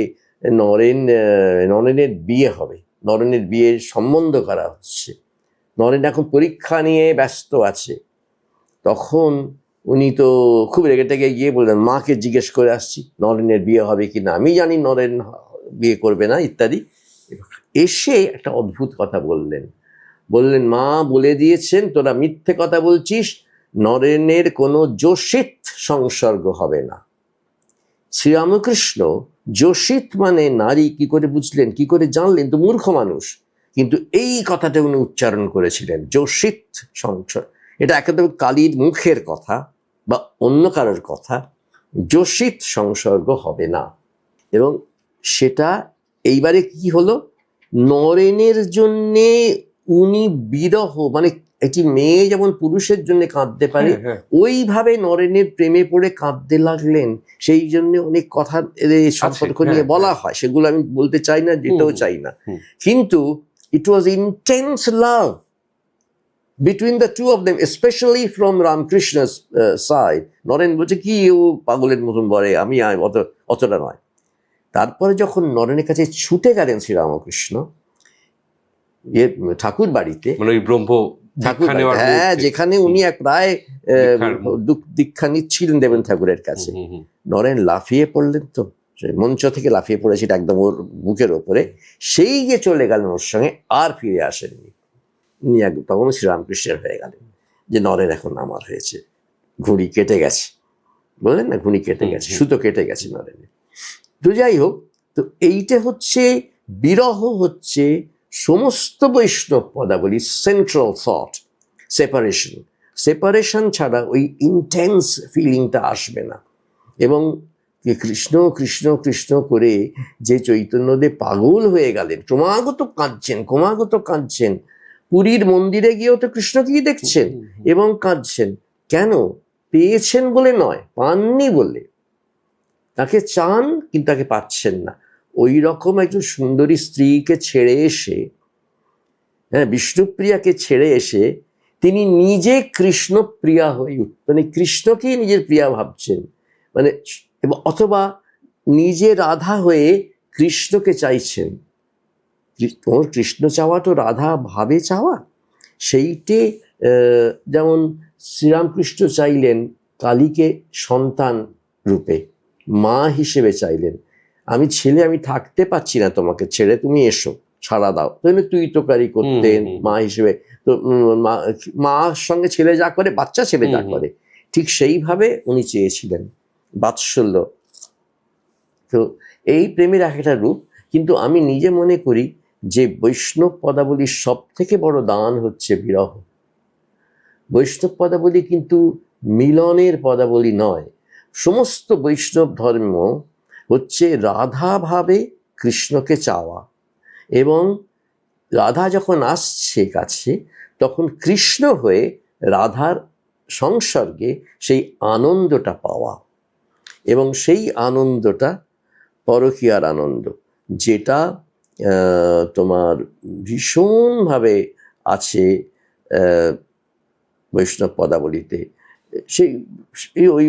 নরেনের বিয়ে হবে, নরেনের বিয়ের সম্বন্ধ করা হচ্ছে, নরেন এখন পরীক্ষা নিয়ে ব্যস্ত আছে। তখন উনি তো খুব রেগে টেগে গিয়ে বললেন, মাকে জিজ্ঞেস করে আসছি নরেনের বিয়ে হবে কি না, আমি জানি নরেন বিয়ে করবে না ইত্যাদি। এসে একটা অদ্ভুত কথা বললেন, মা বলে দিয়েছেন তোরা মিথ্যে কথা বলছিস, নরেনের কোনো যোষিত সংসর্গ হবে না। শ্রীরামকৃষ্ণ যোষিত মানে নারী কি করে বুঝলেন, কি করে জানলেন? তো মূর্খ মানুষ, কিন্তু এই কথাটা উনি উচ্চারণ করেছিলেন, যোষিত সংসর্গ। এটা একেবারে কালীর মুখের কথা বা অন্য কারোর কথা, যোষিত সংসর্গ হবে না। এবং সেটা এইবারে কি হলো, নরেনের জন্যে উনি বিরহ, মানে একটি মেয়ে যেমন পুরুষের জন্য কাঁদতে পারে, ওইভাবে নরেনের প্রেমে পড়ে কাঁদতে লাগলেন। সেই জন্য অনেক কথা সম্পর্ক নিয়ে বলা হয়, সেগুলো আমি বলতে চাই না, যেতেও চাই না। কিন্তু it was intense love between the two of them, especially from Ramakrishna's side. Naren বলছে কি ও পাগলের মতন বলে, আমি অতটা নয়। তারপরে যখন নরেনের কাছে ছুটে গেলেন শ্রীরামকৃষ্ণ ঠাকুর বাড়িতে, মানে ওই ব্রহ্ম হ্যাঁ, যেখানে উনি এক প্রায় দীক্ষা নিচ্ছিলেন দেবেন ঠাকুরের কাছে, নরেন লাফিয়ে পড়লেন। তো মঞ্চ থেকে লাফিয়ে পড়েছিল একদম ওর বুকের ওপরে, সেই যে চলে গেলেন ওর সঙ্গে, আর ফিরে আসেননি। উনি তখন শ্রীরামকৃষ্ণের হয়ে গেলেন যে নরেন এখন আমার হয়েছে, ঘুড়ি কেটে গেছে, বললেন না, ঘুড়ি কেটে গেছে, সুতো কেটে গেছে নরেনের। তো যাই হোক, তো এইটা হচ্ছে বিরহ, হচ্ছে সমস্ত বৈষ্ণব পদাবলী সেন্ট্রাল থট। সেপারেশন ছাড়া ওই ইন্টেন্স ফিলিংটা আসবে না। এবং কৃষ্ণ কৃষ্ণ কৃষ্ণ করে যে চৈতন্যদেব পাগল হয়ে গেলেন, ক্রমাগত কাঁদছেন। পুরীর মন্দিরে গিয়েও তো কৃষ্ণকেই দেখছেন এবং কাঁদছেন। কেন? পেয়েছেন বলে নয়, পাননি বলে। তাকে চান কিন্তু তাকে পাচ্ছেন না। ওই রকম একজন সুন্দরী স্ত্রীকে ছেড়ে এসে, হ্যাঁ, বিষ্ণুপ্রিয়াকে ছেড়ে এসে তিনি নিজে কৃষ্ণপ্রিয়া হয়ে মানে কৃষ্ণকেই নিজের প্রিয়া ভাবছেন, মানে অথবা নিজে রাধা হয়ে কৃষ্ণকে চাইছেন। তোমার কৃষ্ণ চাওয়া তো রাধা ভাবে চাওয়া। সেইটে যেমন শ্রীরামকৃষ্ণ চাইলেন কালীকে সন্তান রূপে, মা হিসেবে চাইলেন, আমি ছেলে, আমি থাকতে পারছি না তোমাকে ছেড়ে, তুমি এসো, ছাড়া দাও। তুই তোকারি করতেন মা হিসেবে। তো মার সঙ্গে ছেলে যা করে, বাচ্চা ছেলে যা করে, ঠিক সেইভাবে উনি চেয়েছিলেন বাৎসল্য। তো এই প্রেমের একটা রূপ। কিন্তু আমি নিজে মনে করি যে বৈষ্ণব পদাবলীর সব থেকে বড় দান হচ্ছে বিরহ। বৈষ্ণব পদাবলী কিন্তু মিলনের পদাবলী নয়। সমস্ত বৈষ্ণব ধর্ম হচ্ছে রাধা ভাবে কৃষ্ণকে চাওয়া, এবং রাধা যখন আসছে কাছে, তখন কৃষ্ণ হয়ে রাধার সংসর্গে সেই আনন্দটা পাওয়া, এবং সেই আনন্দটা পরকীয়ার আনন্দ, যেটা তোমার ভীষণভাবে আছে বৈষ্ণব পদাবলীতে। সেই ওই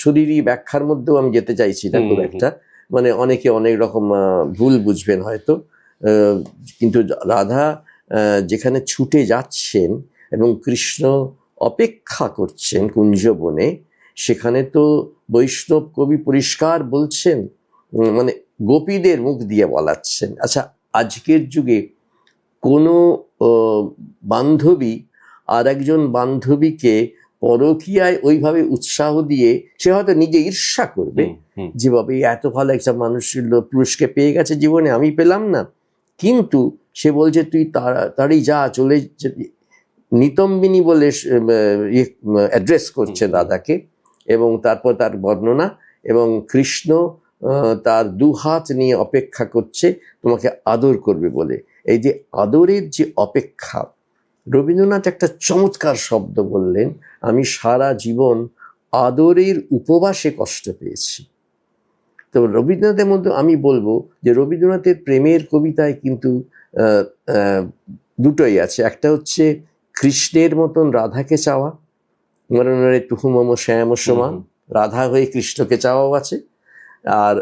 শরীরী ব্যাখ্যার মধ্যেও আমি যেতে চাইছি না খুব একটা, মানে অনেকে অনেক রকম ভুল বুঝবেন হয়তো, কিন্তু রাধা যেখানে ছুটে যাচ্ছেন এবং কৃষ্ণ অপেক্ষা করছেন কুঞ্জবনে, সেখানে তো বৈষ্ণব কবি পরিষ্কার বলছেন, মানে গোপীদের মুখ দিয়ে বলাচ্ছেন। আচ্ছা, আজকের যুগে কোনো বান্ধবী আর একজন বান্ধবীকে পরকীয়ায় ওইভাবে উৎসাহ দিয়ে সে হয়তো নিজে ঈর্ষা করবে যে বাবা এই এত ভালো একটা মানুষের পুরুষকে পেয়ে গেছে জীবনে, আমি পেলাম না। কিন্তু সে বলছে তুই তাড়াতাড়ি যা, চলে নিতম্বিনী বলে অ্যাড্রেস করছে দাদাকে, এবং তারপর তার বর্ণনা, এবং কৃষ্ণ তার দুহাত নিয়ে অপেক্ষা করছে তোমাকে আদর করবে বলে। এই যে আদরের যে অপেক্ষা, রবীন্দ্রনাথ একটা চমৎকার শব্দ বললেন, আমি সারা জীবন আদরের উপবাসে কষ্ট পেয়েছি। তো রবীন্দ্রনাথের মধ্যে আমি বলবো যে রবীন্দ্রনাথের প্রেমের কবিতায় কিন্তু দুটোই আছে। একটা হচ্ছে কৃষ্ণের মতন রাধাকে চাওয়া, মরণরে তুহু মম শ্যাম সমান, রাধা হয়ে কৃষ্ণকে চাওয়াও আছে, আর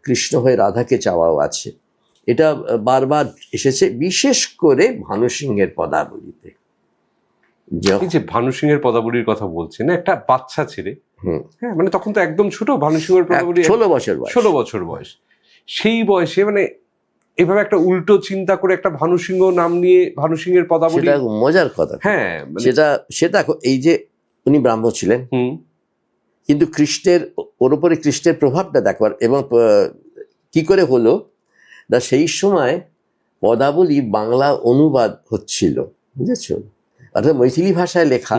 কৃষ্ণ হয়ে রাধাকে চাওয়াও আছে। এটা বারবার এসেছে, বিশেষ করে ভানু সিংহের পদাবলীতে। যে ভানু সিংহের পদাবলীর কথা বলছেন, একটা বাচ্চা ছেলে, হ্যাঁ, মানে তখন তো একদম ছোট, ভানু সিংহের পদাবলী 16 বছর বয়স, 16 বছর বয়স। সেই বয়সে মানে এভাবে একটা উল্টো চিন্তা করে একটা ভানু সিংহ নাম নিয়ে ভানু সিংহের পদাবলী, সেটা মজার কথা। হ্যাঁ, সেটা এই যে উনি ব্রাহ্ম ছিলেন, কিন্তু কৃষ্ণের ওর উপরে কৃষ্ণের প্রভাবটা দেখবার, এবং কি করে হলো না, সেই সময় পদাবলী বাংলা অনুবাদ হচ্ছিল, বুঝেছ, অর্থাৎ মৈথিলি ভাষায় লেখা,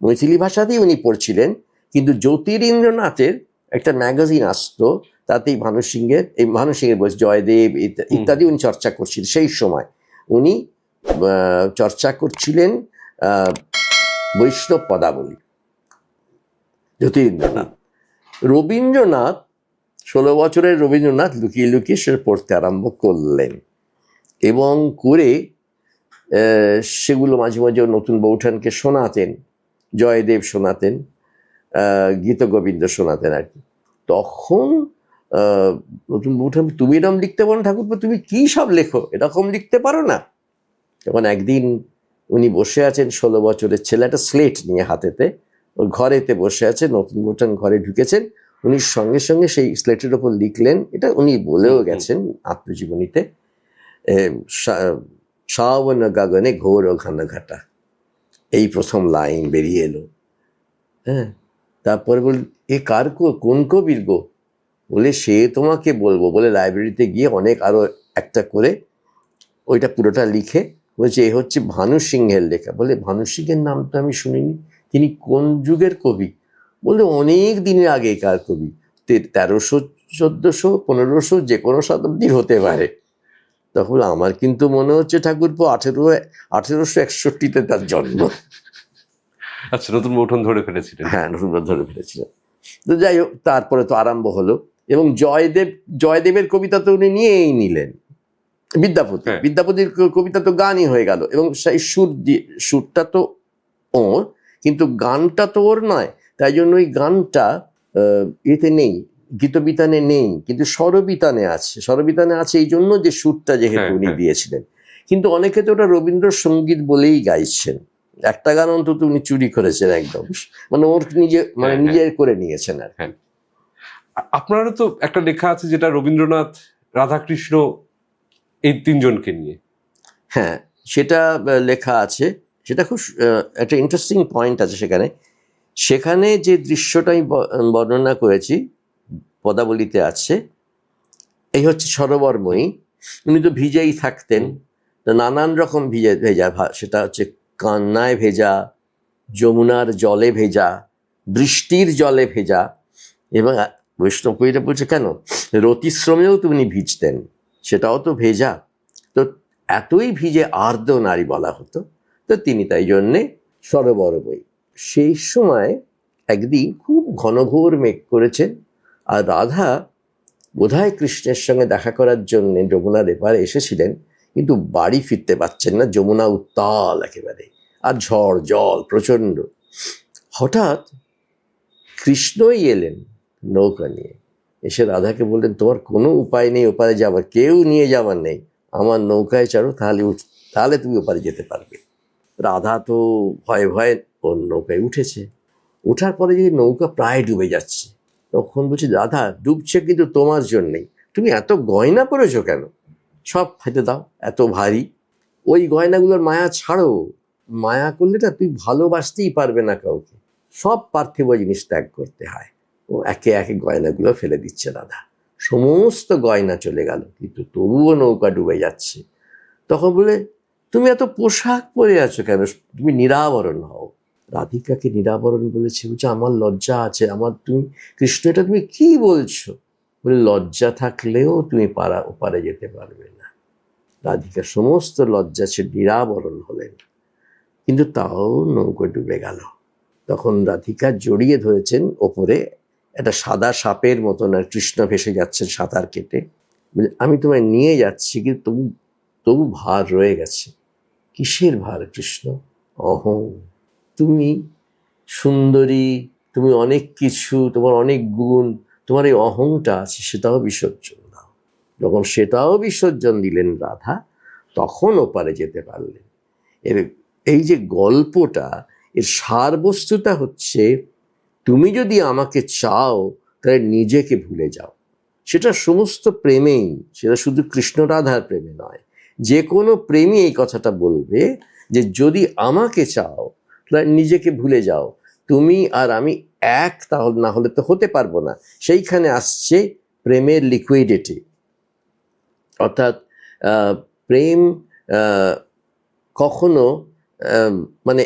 মৈথিলি ভাষাতেই উনি পড়ছিলেন। কিন্তু জ্যোতিরিন্দ্রনাথের একটা ম্যাগাজিন আসতো, তাতেই ভানু সিংহের বয়স, জয়দেব ইত্যাদি উনি চর্চা করছিলেন। সেই সময় উনি চর্চা করছিলেন বৈষ্ণব পদাবলী, জ্যোতিরিন্দ্রনাথ। রবীন্দ্রনাথ 16 বছরের রবীন্দ্রনাথ লুকিয়ে লুকিয়ে সে পড়তে আরম্ভ করলেন, এবং করে সেগুলো মাঝে মাঝে নতুন বৌঠানকে শোনাতেন, জয়দেব শোনাতেন, গীতগোবিন্দ শোনাতেন আর কি। তখন নতুন বৌঠান, তুমি এরকম লিখতে পারো ঠাকুরপো, তুমি কি সব লেখো, এরকম লিখতে পারো না? তখন একদিন উনি বসে আছেন, 16 বছরের ছেলে, একটা স্লেট নিয়ে হাতেতে, ওর ঘরেতে বসে আছে, নতুন বৌঠান ঘরে ঢুকেছেন, উনি সঙ্গে সঙ্গে সেই স্লেটের ওপর লিখলেন, এটা উনি বলেও গেছেন আত্মজীবনীতে, শ্রাবণ গগনে ঘোর ও ঘন ঘাটা, এই প্রথম লাইন বেরিয়ে এলো। হ্যাঁ, তারপরে বল এ কার কোন কবির গো, বলে সে তোমাকে বলবো, বলে লাইব্রেরিতে গিয়ে অনেক আরো একটা করে ওইটা পুরোটা লিখে বলছে এ হচ্ছে ভানু সিংহের লেখা। বলে ভানু সিংহের নাম তো আমি শুনিনি, তিনি কোন যুগের কবি? বললে অনেক দিনের আগেকার কবি, 1300, 1400, 1500, যে কোনো শতাব্দীর হতে পারে। তখন আমার কিন্তু মনে হচ্ছে ঠাকুরপো 1861 তার জন্ম। আচ্ছা, নতুন বৌঠান ধরে ফেলেছিলেন? হ্যাঁ, নতুন ধরে ফেলেছিলেন। তো যাই হোক, তারপরে তো আরম্ভ হলো, এবং জয়দেবের কবিতা তো উনি নিয়েই নিলেন। বিদ্যাপতির কবিতা তো গানই হয়ে গেল, এবং সেই সুরটা তো ওর, কিন্তু গানটা তো ওর নয়, তাই জন্য ওই গানটা এতে নেই, গীতবিতানে নেই, কিন্তু স্বরবিতানে আছে এই জন্য যে সুরটা যেহেতু উনি দিয়েছিলেন। কিন্তু অনেকে তো ওটা রবীন্দ্রসঙ্গীত বলেই গাইছেন, একটা গান অন্তত উনি চুরি করেছেন একদম, মানে ওর নিজের করে নিয়েছেন আর। আপনারও তো একটা লেখা আছে যেটা রবীন্দ্রনাথ, রাধাকৃষ্ণ, এই তিনজনকে নিয়ে। হ্যাঁ, সেটা লেখা আছে, সেটা খুব একটা ইন্টারেস্টিং পয়েন্ট আছে সেখানে যে দৃশ্যটা আমি বর্ণনা করেছি পদাবলীতে আছে। এই হচ্ছে সরোবরময়ী, উনি তো ভিজেই থাকতেন, তো নানান রকম ভেজা, সেটা হচ্ছে কান্নায় ভেজা, যমুনার জলে ভেজা, বৃষ্টির জলে ভেজা, এবং বৈষ্ণব কবিতা বলছে কেন রতিশ্রমেও তুমি ভিজতেন, সেটাও তো ভেজা। তো এতই ভিজে আর্দ্র নারী বলা হতো, তো তিনি তাই জন্যে সরোবরময়ী। সেই সময় একদিন খুব ঘনঘোর মেঘ করেছেন, আর রাধা বোধহয় কৃষ্ণের সঙ্গে দেখা করার জন্য যমুনার এপারে এসেছিলেন, কিন্তু বাড়ি ফিরতে পারছেন না, যমুনা উত্তাল একেবারে, আর ঝড় জল প্রচণ্ড। হঠাৎ কৃষ্ণই এলেন নৌকা নিয়ে, এসে রাধাকে বললেন তোমার কোনো উপায় নেই ওপারে যাবার, কেউ নিয়ে যাবার নেই, আমার নৌকায় চড়ো, তাহলে তাহলে তুমি ওপারে যেতে পারবে। রাধা তো ভয়ে ভয়ে ওর নৌকায় উঠেছে। ওঠার পরে যদি নৌকা প্রায় ডুবে যাচ্ছে, তখন বলছি, রাধা ডুবছে কিন্তু তোমার জন্যেই, তুমি এত গয়না পরেছো কেন? সব ফেটে দাও, এত ভারী। ওই গয়নাগুলোর মায়া ছাড়ো, মায়া করলে না তুই ভালোবাসতেই পারবে না কাউকে, সব পার্থিব জিনিস ত্যাগ করতে হয়। ও একে একে গয়নাগুলো ফেলে দিচ্ছে রাধা। সমস্ত গয়না চলে গেল, কিন্তু তবুও নৌকা ডুবে যাচ্ছে। তখন বলে, তুমি এত পোশাক পরে আছো কেন? তুমি নিরাবরণ হও। রাধিকাকে নিরাবরণ বলেছে, বলছে আমার লজ্জা আছে। আমার তুমি কৃষ্ণ, এটা তুমি কি বলছো? বলে, লজ্জা থাকলেও তুমি ওপারে যেতে পারবে না। রাধিকার সমস্ত লজ্জা সে নিরাবরণ হলেন, কিন্তু তাও নৌকো ডুবে গেল। তখন রাধিকা জড়িয়ে ধরেছেন ওপরে একটা সাদা সাপের মতন, আর কৃষ্ণ ভেসে যাচ্ছেন সাঁতার কেটে। বলে, আমি তোমায় নিয়ে যাচ্ছি, কিন্তু তবু ভার রয়ে গেছে। কিসের ভার কৃষ্ণ? অহং। তুমি সুন্দরী, তুমি অনেক কিছু, তোমার অনেক গুণ, তোমার এই অহংটা আছে, সেটাও বিসর্জন দাও। যখন সেটাও বিসর্জন দিলেন রাধা, তখন ওপারে যেতে পারলেন। এই যে গল্পটা, এর সারবস্তুটা হচ্ছে, তুমি যদি আমাকে চাও তাহলে নিজেকে ভুলে যাও। সেটা সমস্ত প্রেমেই, সেটা শুধু কৃষ্ণ রাধার প্রেমে নয়, যে কোনো প্রেমী এই কথাটা বলবে যে যদি আমাকে চাও তাহলে নিজেকে ভুলে যাও। তুমি আর আমি এক, তাহলে না হলে তো হতে পারবো না। সেইখানে আসছে প্রেমের লিকুইডিটি, অর্থাৎ প্রেম কখনো মানে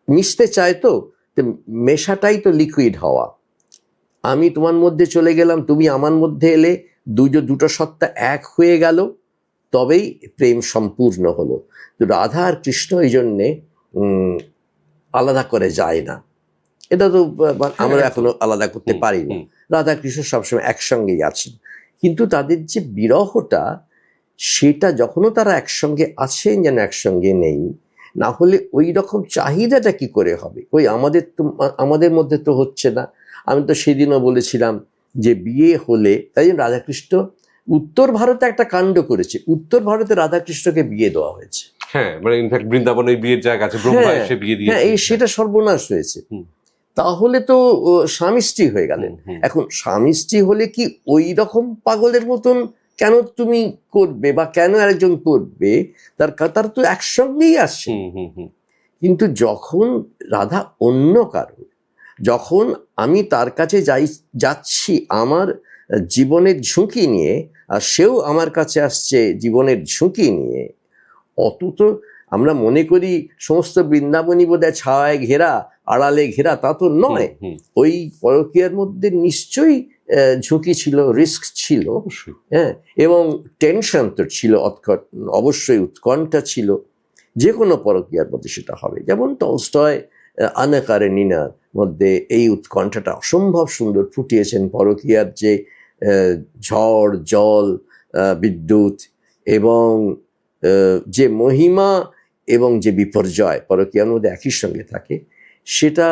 মিশতে চায়, তো মেশাটাই তো লিকুইড হওয়া। আমি তোমার মধ্যে চলে গেলাম, তুমি আমার মধ্যে এলে, দুটো সত্তা এক হয়ে গেল, তবেই প্রেম সম্পূর্ণ হলো। তো রাধা আর কৃষ্ণ এই জন্যে আলাদা করে যায় না। এটা তো আমরা এখনো আলাদা করতে পারি না। রাধা কৃষ্ণ সবসময় একসঙ্গেই আছেন, কিন্তু তাদের যে বিরহটা, সেটা যখনও তারা একসঙ্গে আছেন যেন একসঙ্গে নেই। না হলে ওই রকম চাহিদাটা কি করে হবে? ওই আমাদের মধ্যে তো হচ্ছে না। আমি তো সেদিনও বলেছিলাম যে বিয়ে হলে, তাই জন্য রাধাকৃষ্ণ উত্তর ভারতে একটা কাণ্ড করেছে। উত্তর ভারতে রাধাকৃষ্ণকে বিয়ে দেওয়া হয়েছে। হ্যাঁ, মানে ইনফ্যাক্ট বৃন্দাবনে বিয়ের জায়গা আছে, ব্রহ্মা এসে বিয়ে দিয়েছে। হ্যাঁ, সেটা সর্বনাশ হয়েছে। তাহলে তো স্বামী স্ত্রী হয়ে গেলেন। এখন স্বামী স্ত্রী হলে কি ওই রকম পাগলের মতন কেন তুমি করবে, বা কেন আরেকজন করবে? তার তো একসঙ্গেই আসছে। কিন্তু যখন রাধা অন্য কারণ, যখন আমি তার কাছে যাচ্ছি আমার জীবনের ঝুঁকি নিয়ে, আর সেও আমার কাছে আসছে জীবনের ঝুঁকি নিয়ে, অত তো আমরা মনে করি সমস্ত বৃন্দাবনী বোধহয় ছায়ায় ঘেরা, আড়ালে ঘেরা, তা তো নয়। ওই পরকীয়ার মধ্যে নিশ্চয়ই ঝুঁকি ছিল, রিস্ক ছিল, হ্যাঁ, এবং টেনশন তো ছিল, অবশ্যই উৎকণ্ঠা ছিল। যে কোনো পরকীয়ার মধ্যে সেটা হবে। যেমন টলস্টয় আনা কারেনিনার মধ্যে এই উৎকণ্ঠাটা অসম্ভব সুন্দর ফুটিয়েছেন। পরকীয়ার যে ঝড়, জল, বিদ্যুৎ, এবং যে মহিমা এবং যে বিপর্যয় পরকীয়ার মধ্যে একই সঙ্গে থাকে, সেটা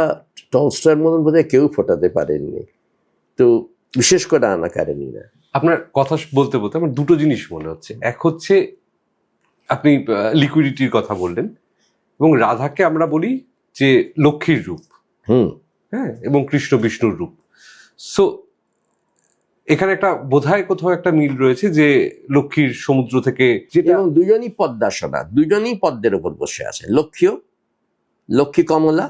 টলস্টয়ের মতন বোধহয় কেউ ফোটাতে পারেননি। তো বিশেষ করে আনা কারেনিনা। আপনার কথা বলতে বলতে আমার দুটো জিনিস মনে হচ্ছে। এক হচ্ছে আপনি লিকুইডিটির কথা বললেন, এবং রাধাকে আমরা বলি যে লক্ষ্মীর রূপ, হ্যাঁ, এবং কৃষ্ণ বিষ্ণুর রূপ। সো এখানে একটা বোধহয় কোথাও একটা মিল রয়েছে, যে লক্ষ্মীর সমুদ্র থেকে, যেটা দুজনই পদ্মাসনা, দুজনই পদ্মের উপর বসে আছে। লক্ষ্মী কমলা,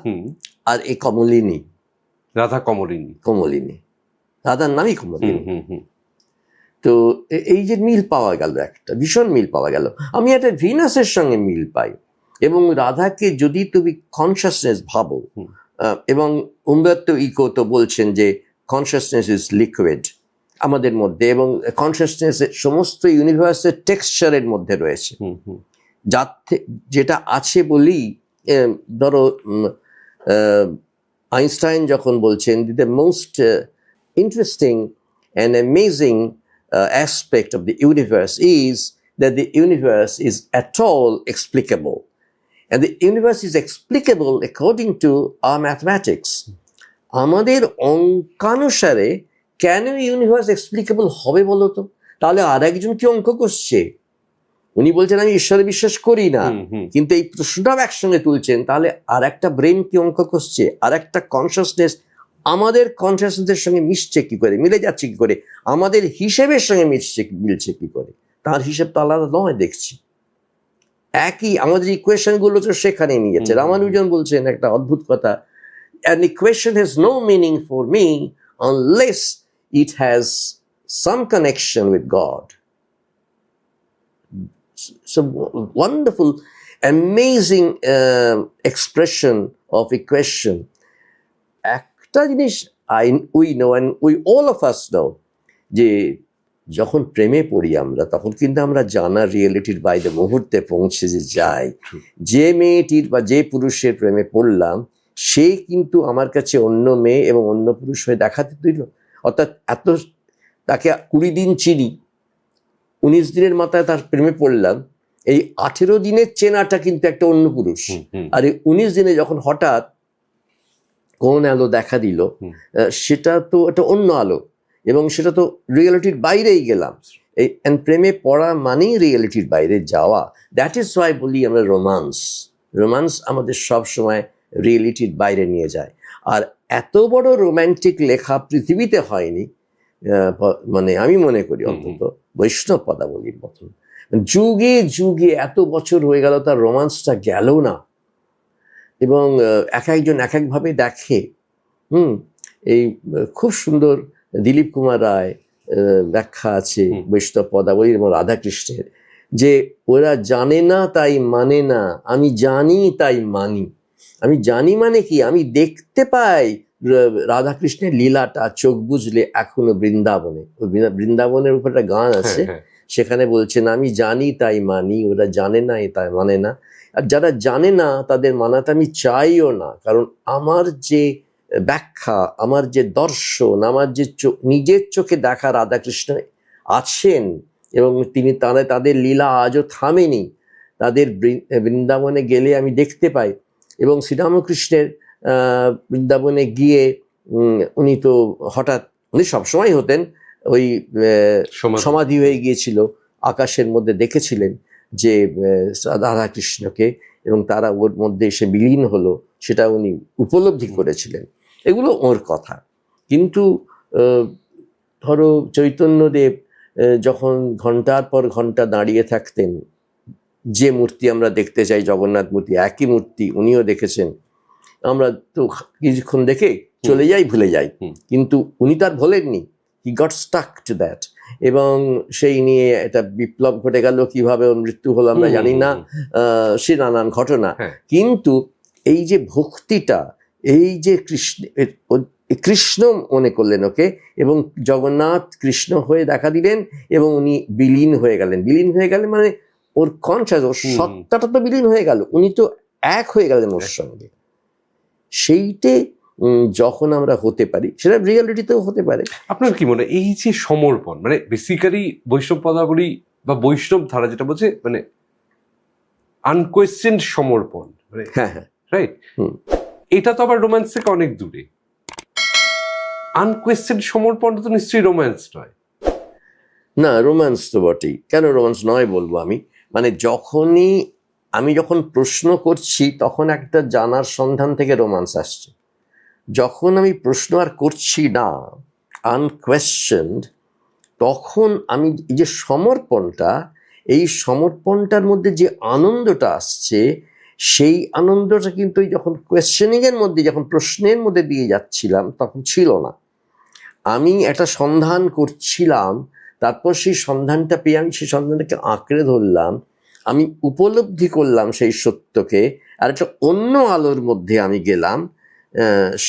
আর এই কমলিনী, রাধা কমলিনী, রাধার নামই কমলিনী। তো এই যে মিল পাওয়া গেল, একটা ভীষণ মিল পাওয়া গেল। আমি একটা ভিনাসের সঙ্গে মিল পাই, এবং রাধাকে যদি তুমি কনসিয়াসনেস ভাবো, এবং উম্বের্তো ইকো তো বলছেন যে কনসিয়াসনেস ইজ লিকুইড আমাদের মধ্যে, এবং কনসিয়াসনেস সমস্ত ইউনিভার্সের টেক্সচারের মধ্যে রয়েছে, যেটা আছে বলেই, ধরো আইনস্টাইন যখন বলছেন the most interesting and amazing aspect of the universe is that the universe is at all explicable, and the universe is explicable according to our mathematics. আমাদের অঙ্কানুসারে কেন ইউনিভার্স এক্সপ্লিকেবল হবে বলো তো? তাহলে আর একজন কি অঙ্ক করছে? উনি বলছেন আমি ঈশ্বরে বিশ্বাস করি না, হুম, হুম। কিন্তু এই প্রশ্নটাও একসঙ্গে তুলছেন, তাহলে আর একটা ব্রেন কি অঙ্ক কষছে, আর একটা কনসিয়াসনেস আমাদের কনসিয়াসনেসের সঙ্গে মিশছে কি করে, মিলে যাচ্ছে কি করে, আমাদের হিসেবের সঙ্গে মিলছে কি করে? তার হিসেব তো আলাদা নয় দেখছি, একই আমাদের ইকুয়েশন গুলো তো সেখানে নিয়েছে। রামানুজন বলছেন একটা অদ্ভুত কথা, an equation has no meaning for me unless it has some connection with God. So wonderful, amazing expression of equation. একটা জিনিস we know and we all of us know, যে যখন প্রেমে পড়ি আমরা, তখন কিন্তু আমরা জানা রিয়েলিটির বাইরে মুহূর্তে পৌঁছে যে যাই। যে মেয়েটির বা যে পুরুষের প্রেমে পড়লাম, সে কিন্তু আমার কাছে অন্য মেয়ে এবং অন্য পুরুষ হয়ে দেখাতে দিল। অর্থাৎ এত তাকে 20 দিন চিনি, 19 দিনের মাথায় তার প্রেমে পড়লাম, এই 18 দিনের চেনাটা কিন্তু একটা অন্য পুরুষ। আর এই 19 দিনে যখন হঠাৎ কোন আলো দেখা দিল, সেটা তো একটা অন্য আলো, এবং সেটা তো রিয়েলিটির বাইরেই গেলাম। এই প্রেমে পড়া মানেই রিয়েলিটির বাইরে যাওয়া। দ্যাট ইজ ওয়াই বলি আমরা রোমান্স আমাদের সব সময় রিয়েলিটির বাইরে নিয়ে যায়। আর এত বড় রোম্যান্টিক লেখা পৃথিবীতে হয়নি, মানে আমি মনে করি অন্তত বৈষ্ণব পদাবলীর মতন। যুগে যুগে এত বছর হয়ে গেল, তার রোমান্সটা গেল না, এবং এক একজন এক একভাবে দেখে। এই খুব সুন্দর দিলীপ কুমার রায় ব্যাখ্যা আছে বৈষ্ণব পদাবলী এবং রাধাকৃষ্ণের, যে ওরা জানে না তাই মানে না, আমি জানি তাই মানি। আমি জানি মানে কি, আমি দেখতে পাই রাধাকৃষ্ণের লীলাটা চোখ বুঝলে এখনো বৃন্দাবনে। বৃন্দাবনের উপর একটা গান আছে, সেখানে বলছেন আমি জানি তাই মানি, ওরা জানে না তাই মানে না। আর যারা জানে না তাদের মানাতে আমি চাইও না, কারণ আমার যে ব্যাখ্যা, আমার যে দর্শন, আমার যে নিজের চোখে দেখা রাধাকৃষ্ণ আছেন, এবং তিনি তাদের লীলা আজও থামেনি, তাদের বৃন্দাবনে গেলে আমি দেখতে পাই। এবং শ্রীরামকৃষ্ণের বৃন্দাবনে গিয়ে উনি তো হঠাৎ, উনি সবসময় হতেন, ওই সমাধি হয়ে গিয়েছিল, আকাশের মধ্যে দেখেছিলেন যে রাধাকৃষ্ণকে, এবং তারা ওর মধ্যে এসে বিলীন হলো, সেটা উনি উপলব্ধি করেছিলেন। এগুলো ওর কথা। কিন্তু ধরো চৈতন্যদেব যখন ঘন্টার পর ঘন্টা দাঁড়িয়ে থাকতেন, যে মূর্তি আমরা দেখতে চাই, জগন্নাথ মূর্তি, একই মূর্তি উনিও দেখেছেন। আমরা তো কিছুক্ষণ দেখে চলে যাই, ভুলে যাই, কিন্তু উনি তার ভোলেননি, he got stuck to that. এবং সেই নিয়ে একটা বিপ্লব ঘটে গেল, কিভাবে ওর মৃত্যু হলো আমরা জানি না, সে নানান ঘটনা। কিন্তু এই যে ভক্তিটা, এই যে কৃষ্ণ মনে করলেন ওকে, এবং জগন্নাথ কৃষ্ণ হয়ে দেখা দিলেন, এবং উনি বিলীন হয়ে গেলেন। বিলীন হয়ে গেলেন মানে ওর কনসাস, ওর সত্তাটা তো বিলীন হয়ে গেল, উনি তো এক হয়ে গেলেন ওর সঙ্গে। সেইটে যখন আমরা হতে পারি, সেটা রিয়েলিটিতেও হতে পারে। আপনার কি মনে হয় এই যে সমর্পণ, মানে বেসিক্যালি বৈষ্ণব পদাবলী বা বৈষ্ণব ধারা যেটা বলছে, মানে আনকোয়েশ্চেন্ড সমর্পণ, মানে রাইট, এটা তো আবার রোম্যান্স থেকে অনেক দূরে। আনকোয়েশ্চেন্ড সমর্পণটা তো নিশ্চয়ই রোম্যান্স নয়। না, রোম্যান্স তো বটেই। কেন রোম্যান্স নয় বলবো আমি? মানে আমি যখন প্রশ্ন করছি, তখন একটা জানার সন্ধান থেকে রোম্যান্স আসছে। যখন আমি প্রশ্ন আর করছি না, আনকোয়েশ্চেন্ড, তখন আমি এই যে সমর্পণটা, এই সমর্পণটার মধ্যে যে আনন্দটা আসছে, সেই আনন্দটা কিন্তু যখন কোয়েশ্চেনিংয়ের মধ্যে, যখন প্রশ্নের মধ্যে দিয়ে যাচ্ছিলাম, তখন ছিল না। আমি একটা সন্ধান করছিলাম, তারপর সেই সন্ধানটা পেয়ে আমি সেই সন্ধানটাকে আঁকড়ে ধরলাম, আমি উপলব্ধি করলাম সেই সত্যকে, আর একটা অন্য আলোর মধ্যে আমি গেলাম।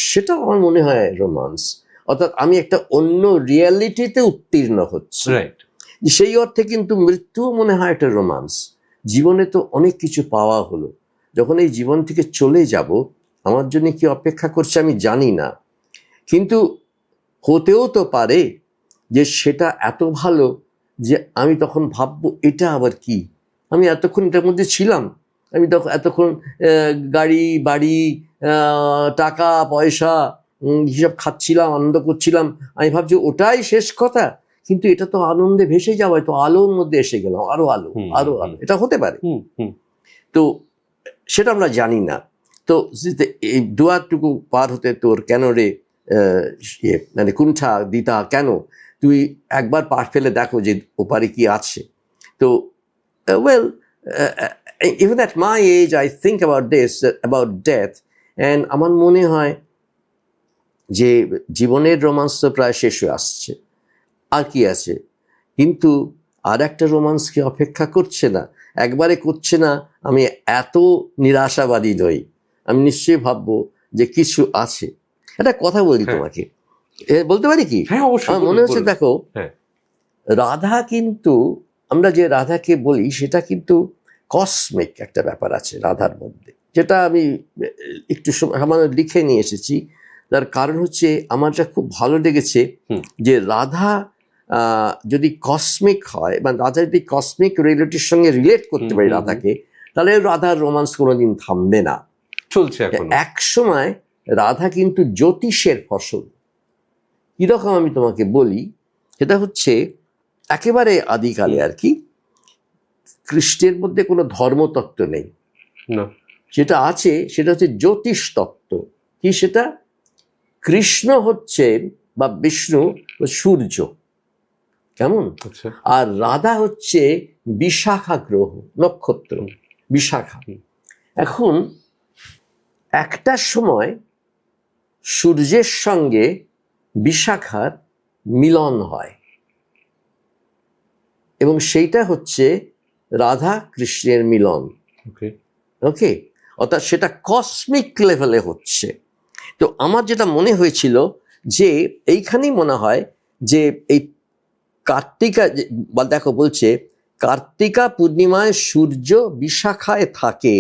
সেটা আমার মনে হয় রোমান্স। অর্থাৎ আমি একটা অন্য রিয়ালিটিতে উত্তীর্ণ হচ্ছি। সেই অর্থে কিন্তু মৃত্যুও মনে হয় একটা রোমান্স। জীবনে তো অনেক কিছু পাওয়া হলো, যখন এই জীবন থেকে চলে যাব, আমার জন্য কি অপেক্ষা করছে আমি জানি না, কিন্তু হতেও তো পারে যে সেটা এত ভালো যে আমি তখন ভাববো এটা আবার কি, আমি এতক্ষণ এটার মধ্যে ছিলাম, আমি তখন এতক্ষণ গাড়ি বাড়ি টাকা পয়সা হিসাব খাচ্ছিলাম, আনন্দ করছিলাম, আমি ভাবছি ওটাই শেষ কথা। কিন্তু এটা তো আনন্দে ভেসে যাওয়া, তো আলোর মধ্যে এসে গেলাম, আরো আলো, আরো আলো, এটা হতে পারে। তো সেটা আমরা জানি না। তো এই দুয়ারটুকু পার হতে তোর কেন রে মানে কুণ্ঠা দিতা কেন, তুই একবার পার ফেলে দেখো যে ওপারে কি আছে। তো well, even at my age I think about this, about death, and আমার মনে হয় যে জীবনের রোমান্স তো প্রায় শেষ হয়ে আসছে, আর কি আছে, কিন্তু আর একটা রোমান্স কি অপেক্ষা করছে না? একবারে করছে না, আমি এত নিরাশাবাদী নই, আমি নিশ্চয়ই ভাববো যে কিছু আছে। একটা কথা বলি তোমাকে, বলতে পারি কি? আমার মনে হচ্ছে, দেখো রাধা কিন্তু, আমরা যে রাধাকে বলি সেটা কিন্তু কসমিক একটা ব্যাপার আছে রাধার মধ্যে, যেটা আমি একটু আমার লিখে নিয়ে এসেছি। তার কারণ হচ্ছে আমার যা খুব ভালো লেগেছে যে রাধা যদি কসমিক হয়, মানে রাধা যদি কসমিক রিয়েলিটির সঙ্গে রিলেট করতে পারি রাধাকে, তাহলে রাধার রোমান্স কোনোদিন থামবে না, চলছে। এক সময় রাধা কিন্তু জ্যোতিষের ফসল। কিরকম আমি তোমাকে বলি, সেটা হচ্ছে একেবারে আদিকালে আর কি, কৃষ্ণের মধ্যে কোনো ধর্মতত্ত্ব নেই, যেটা আছে সেটা হচ্ছে জ্যোতিষ তত্ত্ব। কি সেটা? কৃষ্ণ হচ্ছে বা বিষ্ণু সূর্য, কেমন? আর রাধা হচ্ছে বিশাখা গ্রহ, নক্ষত্র বিশাখা। এখন একটা সময় সূর্যের সঙ্গে বিশাখার মিলন হয়, এবং সেইটা হচ্ছে রাধা কৃষ্ণের মিলন। ওকে, অর্থাৎ সেটা কসমিক লেভেলে হচ্ছে। তো আমার যেটা মনে হয়েছিল যে এইখানেই মনে হয় যে এই কার্তিকা, দেখো বলছে কার্তিকা পূর্ণিমায় সূর্য বিশাখায় থাকে,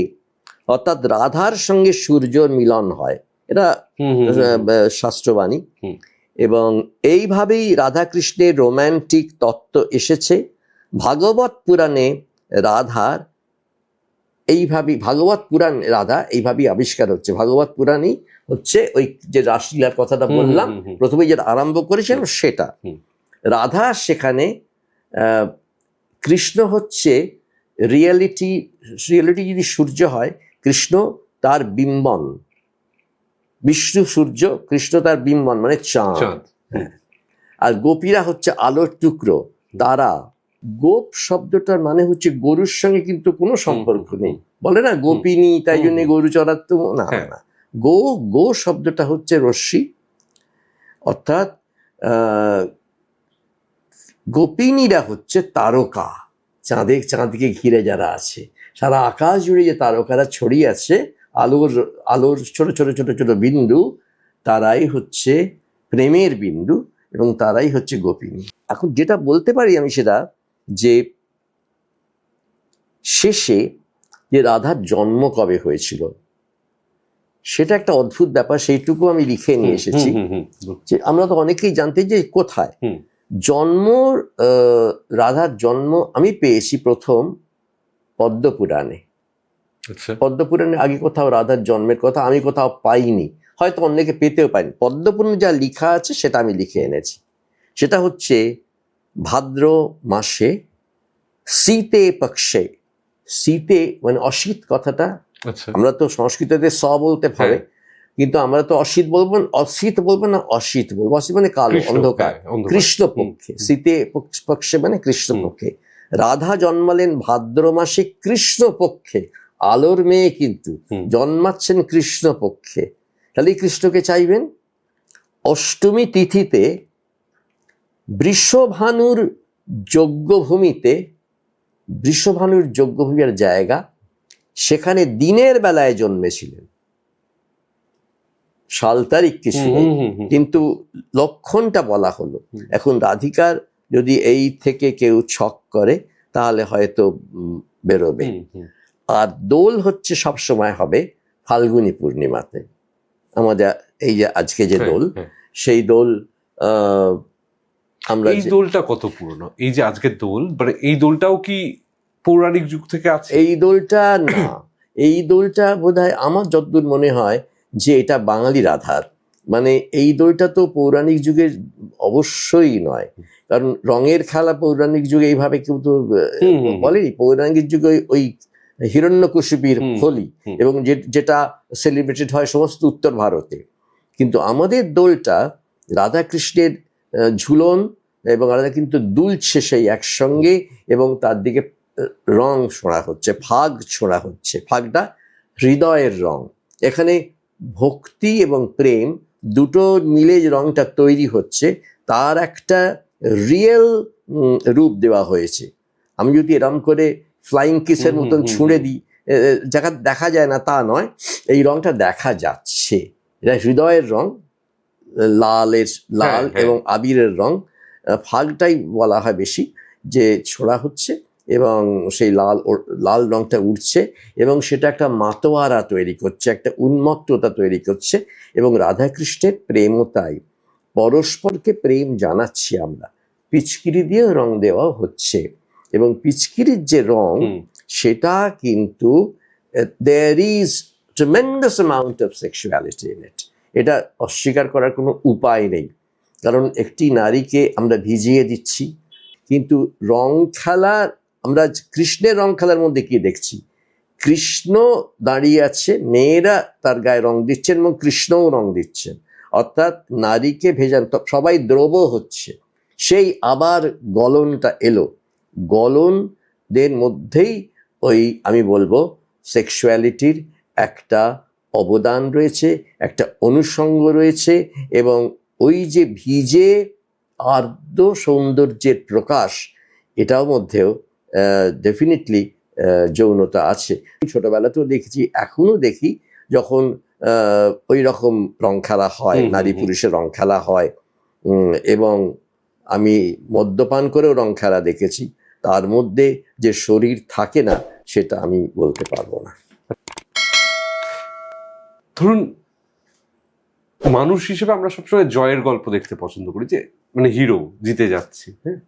অর্থাৎ রাধার সঙ্গে সূর্যর মিলন হয়, এটা শাস্ত্রবাণী। এবং এইভাবেই রাধাকৃষ্ণের রোম্যান্টিক তত্ত্ব এসেছে ভাগবত পুরাণে। রাধার এইভাবেই, ভাগবত পুরাণ রাধা এইভাবেই আবিষ্কার হচ্ছে। ভাগবত পুরাণই হচ্ছে ওই যে রাসলীলার কথাটা বললাম প্রথমে, যেটা আরম্ভ করেছিলাম সেটা। রাধা সেখানে, কৃষ্ণ হচ্ছে রিয়েলিটি যদি সূর্য হয়, কৃষ্ণ তার বিম্বন, বিষ্ণু সূর্য, কৃষ্ণ তার বিম্বন মানে চাঁদ। আর গোপীরা হচ্ছে আলোর টুকরো, তারা। গোপ শব্দটার মানে হচ্ছে গরুর সঙ্গে কিন্তু কোনো সম্পর্ক নেই, বলে না গোপিনী, তাই জন্য গরু চড়াতো না, না। গো শব্দটা হচ্ছে রশ্মি, অর্থাৎ গোপিনীরা হচ্ছে তারকা, চাঁদকে ঘিরে যারা আছে, সারা আকাশ জুড়ে যে তারকারা ছড়িয়ে আছে, আলোর ছোট ছোট ছোট ছোট বিন্দু, তারাই হচ্ছে প্রেমের বিন্দু, এবং তারাই হচ্ছে গোপিনী। এখন যেটা বলতে পারি আমি সেটা যে শেষে যে রাধার জন্ম কবে হয়েছিল সেটা একটা অদ্ভুত ব্যাপার, সেইটুকু আমি লিখে নিয়ে এসেছি। যে আমরা তো অনেকেই জানতে যে কোথায় জন্ম, রাধার জন্ম আমি পেয়েছি প্রথম পদ্মপুরাণে। পদ্মপুরাণে আগে কোথাও রাধার জন্মের কথা আমি কোথাও পাইনি, হয়তো অনেকে পেতেও পাইনি। পদ্মপুরাণে যা লেখা আছে সেটা আমি লিখে এনেছি। সেটা হচ্ছে ভাদ্র মাসে শীতে পক্ষে, শীতে মানে অশীত কথাটা, আমরা তো সংস্কৃততে স বলতে পারে, কিন্তু আমরা তো অশীত বলবো, অশীত বলবো না, অশীত বলবো। অশীত মানে কালো, অন্ধকার, কৃষ্ণপক্ষে। শীতে পক্ষে মানে কৃষ্ণপক্ষে। রাধা জন্মালেন ভাদ্র মাসে কৃষ্ণপক্ষে, আলোর মেয়ে কিন্তু জন্মাচ্ছেন কৃষ্ণপক্ষে। তাহলে কৃষ্ণকে চাইবেন। অষ্টমী তিথিতে বৃষভানুর যজ্ঞভূমিতে, বৃষভানুর যজ্ঞভূমির জায়গা, সেখানে দিনের বেলায় জন্মেছিলেন। সাল তারিখ কিছু নেই, কিন্তু লক্ষণটা বলা হলো। এখন রাধিকার যদি এই থেকে কেউ ছক করে তাহলে হয়তো বেরোবে। আর দোল হচ্ছে সব সময় হবে ফাল্গুনী পূর্ণিমাতে। আমাদের এই যে আজকে যে দোল, সেই দোল আমরা, এই দোলটা কত পুরনো? এই যে আজকের দোল, মানে এই দোলটাও কি পৌরাণিক যুগ থেকে আছে? এই দোলটা না, এই দোলটা বোধহয় আমার যতদূর মনে হয় যে এটা বাঙালি রাধার, মানে এই দইটা তো পৌরাণিক যুগের অবশ্যই নয়, কারণ রঙের খেলা পৌরাণিক যুগে এইভাবে কেউ তো বলেনি। পৌরাণিক যুগে ওই হিরণ্যকশিপুর হোলি এবং যেটা সেলিব্রেটেড হয় সমস্ত উত্তর ভারতে, কিন্তু আমাদের দোলটা রাধাকৃষ্ণের ঝুলন এবং রাধা কিন্তু দুলছে সেই একসঙ্গে, এবং তার দিকে রং ছোঁড়া হচ্ছে, ফাগ ছোঁড়া হচ্ছে। ফাগটা হৃদয়ের রং, এখানে ভক্তি এবং প্রেম দুটো মিলে যে রংটা তৈরি হচ্ছে তার একটা রিয়েল রূপ দেওয়া হয়েছে। আমি যদি এরম করে ফ্লাইং কিসের মতন ছুঁড়ে দিই, জায়গা দেখা যায় না তা নয়, এই রংটা দেখা যাচ্ছে। এটা হৃদয়ের রং, লাল এবং আবিরের রং। ফাগটাই বলা হয় বেশি যে ছোড়া হচ্ছে এবং সেই লাল রংটা উঠছে এবং সেটা একটা মাতোয়ারা তৈরি করছে, একটা উন্মত্ততা তৈরি করছে। এবং রাধাকৃষ্ণের প্রেমও তাই, পরস্পরকে প্রেম জানাচ্ছি আমরা, পিচকিরি দিয়ে রং দেওয়া হচ্ছে। এবং পিচকিরির যে রং সেটা কিন্তু there is tremendous amount of sexuality in it, এটা অস্বীকার করার কোনো উপায় নেই। কারণ একটি নারীকে আমরা ভিজিয়ে দিচ্ছি, কিন্তু রং খেলা, আমরা কৃষ্ণের রং খেলার মধ্যে কি দেখছি? কৃষ্ণ দাঁড়িয়ে আছে, মেয়েরা তার গায়ে রং দিচ্ছেন এবং কৃষ্ণও রং দিচ্ছেন, অর্থাৎ নারীকে ভেজান, সবাই দ্রব হচ্ছে। সেই আবার গলনটা এলো, গলনদের মধ্যেই ওই আমি বলবো সেক্সুয়ালিটির একটা অবদান রয়েছে, একটা অনুষঙ্গ রয়েছে, এবং ওই যে ভিজে আর্দ্র সৌন্দর্যের প্রকাশ, এটার মধ্যেও ডেফিনেটলি যৌনতা আছে। ছোটবেলাতেও দেখেছি, এখনো দেখি, যখন ওই রকম রং খেলা হয়, নারী পুরুষের রং খেলা হয়, এবং আমি মদ্যপান করেও রং খেলা দেখেছি, তার মধ্যে যে শরীর থাকে না সেটা আমি বলতে পারবো না। ধরুন, মানুষ হিসেবে আমরা সবসময় জয়ের গল্প দেখতে পছন্দ করি, যে মানে হিরো জিতে যাচ্ছে। হ্যাঁ,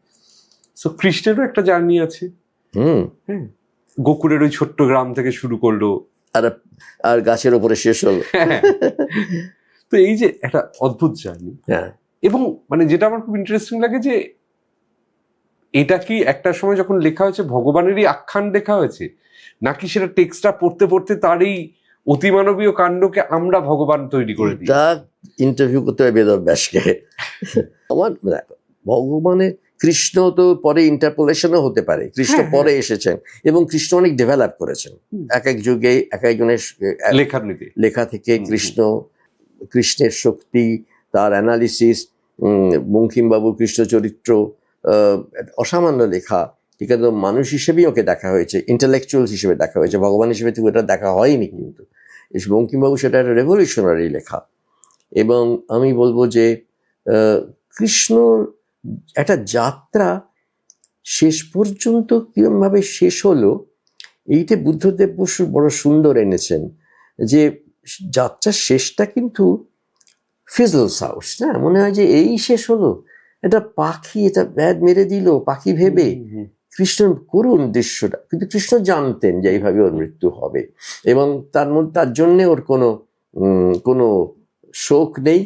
সো কৃষ্ণেরও একটা জার্নি আছে। হ্যাঁ, গোকুলের ওই ছোট্ট গ্রাম থেকে শুরু করলো, আর গাছের ওপরে শেষ হলো। তো এই যে একটা অদ্ভুত জার্নি। হ্যাঁ, এবং মানে যেটা আমার খুব ইন্টারেস্টিং লাগে, যে এটা কি একটা সময় যখন লেখা হয়েছে ভগবানেরই আখ্যান লেখা হয়েছে, নাকি সেটা টেক্সটটা পড়তে পড়তে তার এই অতিমানবীয় কাণ্ডকে আমরা ভগবান তৈরি করে দিই? ইন্টারভিউ করতে হবে বেদব্যাসকে। আমার ভগবানের, কৃষ্ণ তো পরে ইন্টারপোলেশনও হতে পারে, কৃষ্ণ পরে এসেছেন এবং কৃষ্ণ অনেক ডেভেলপ করেছেন এক এক যুগে, এক একজনের লেখা থেকে। কৃষ্ণের শক্তি, তার অ্যানালিসিস, বঙ্কিমবাবু কৃষ্ণ চরিত্র, অসামান্য লেখা। ঠিক আছে, মানুষ হিসেবেই ওকে দেখা হয়েছে, ইন্টেলেকচুয়াল হিসেবে দেখা হয়েছে, ভগবান হিসেবে তো এটা দেখা হয়নি। কিন্তু বঙ্কিমবাবু সেটা একটা রেভলিউশনারি লেখা। এবং আমি বলবো যে কৃষ্ণর একটা যাত্রা শেষ পর্যন্ত কিরমভাবে শেষ হলো, এইটা বুদ্ধদেব বসু বড় সুন্দর এনেছেন, যে যাত্রার শেষটা কিন্তু ফিজলস আউট, না মনে হয় যে এই শেষ হলো, এটা পাখি, এটা ব্যাদ মেরে দিল পাখি ভেবে। কৃষ্ণর করুণ দৃশ্যটা, কিন্তু কৃষ্ণ জানতেন যে এইভাবে ওর মৃত্যু হবে, এবং তার জন্যে ওর কোনো শোক নেই,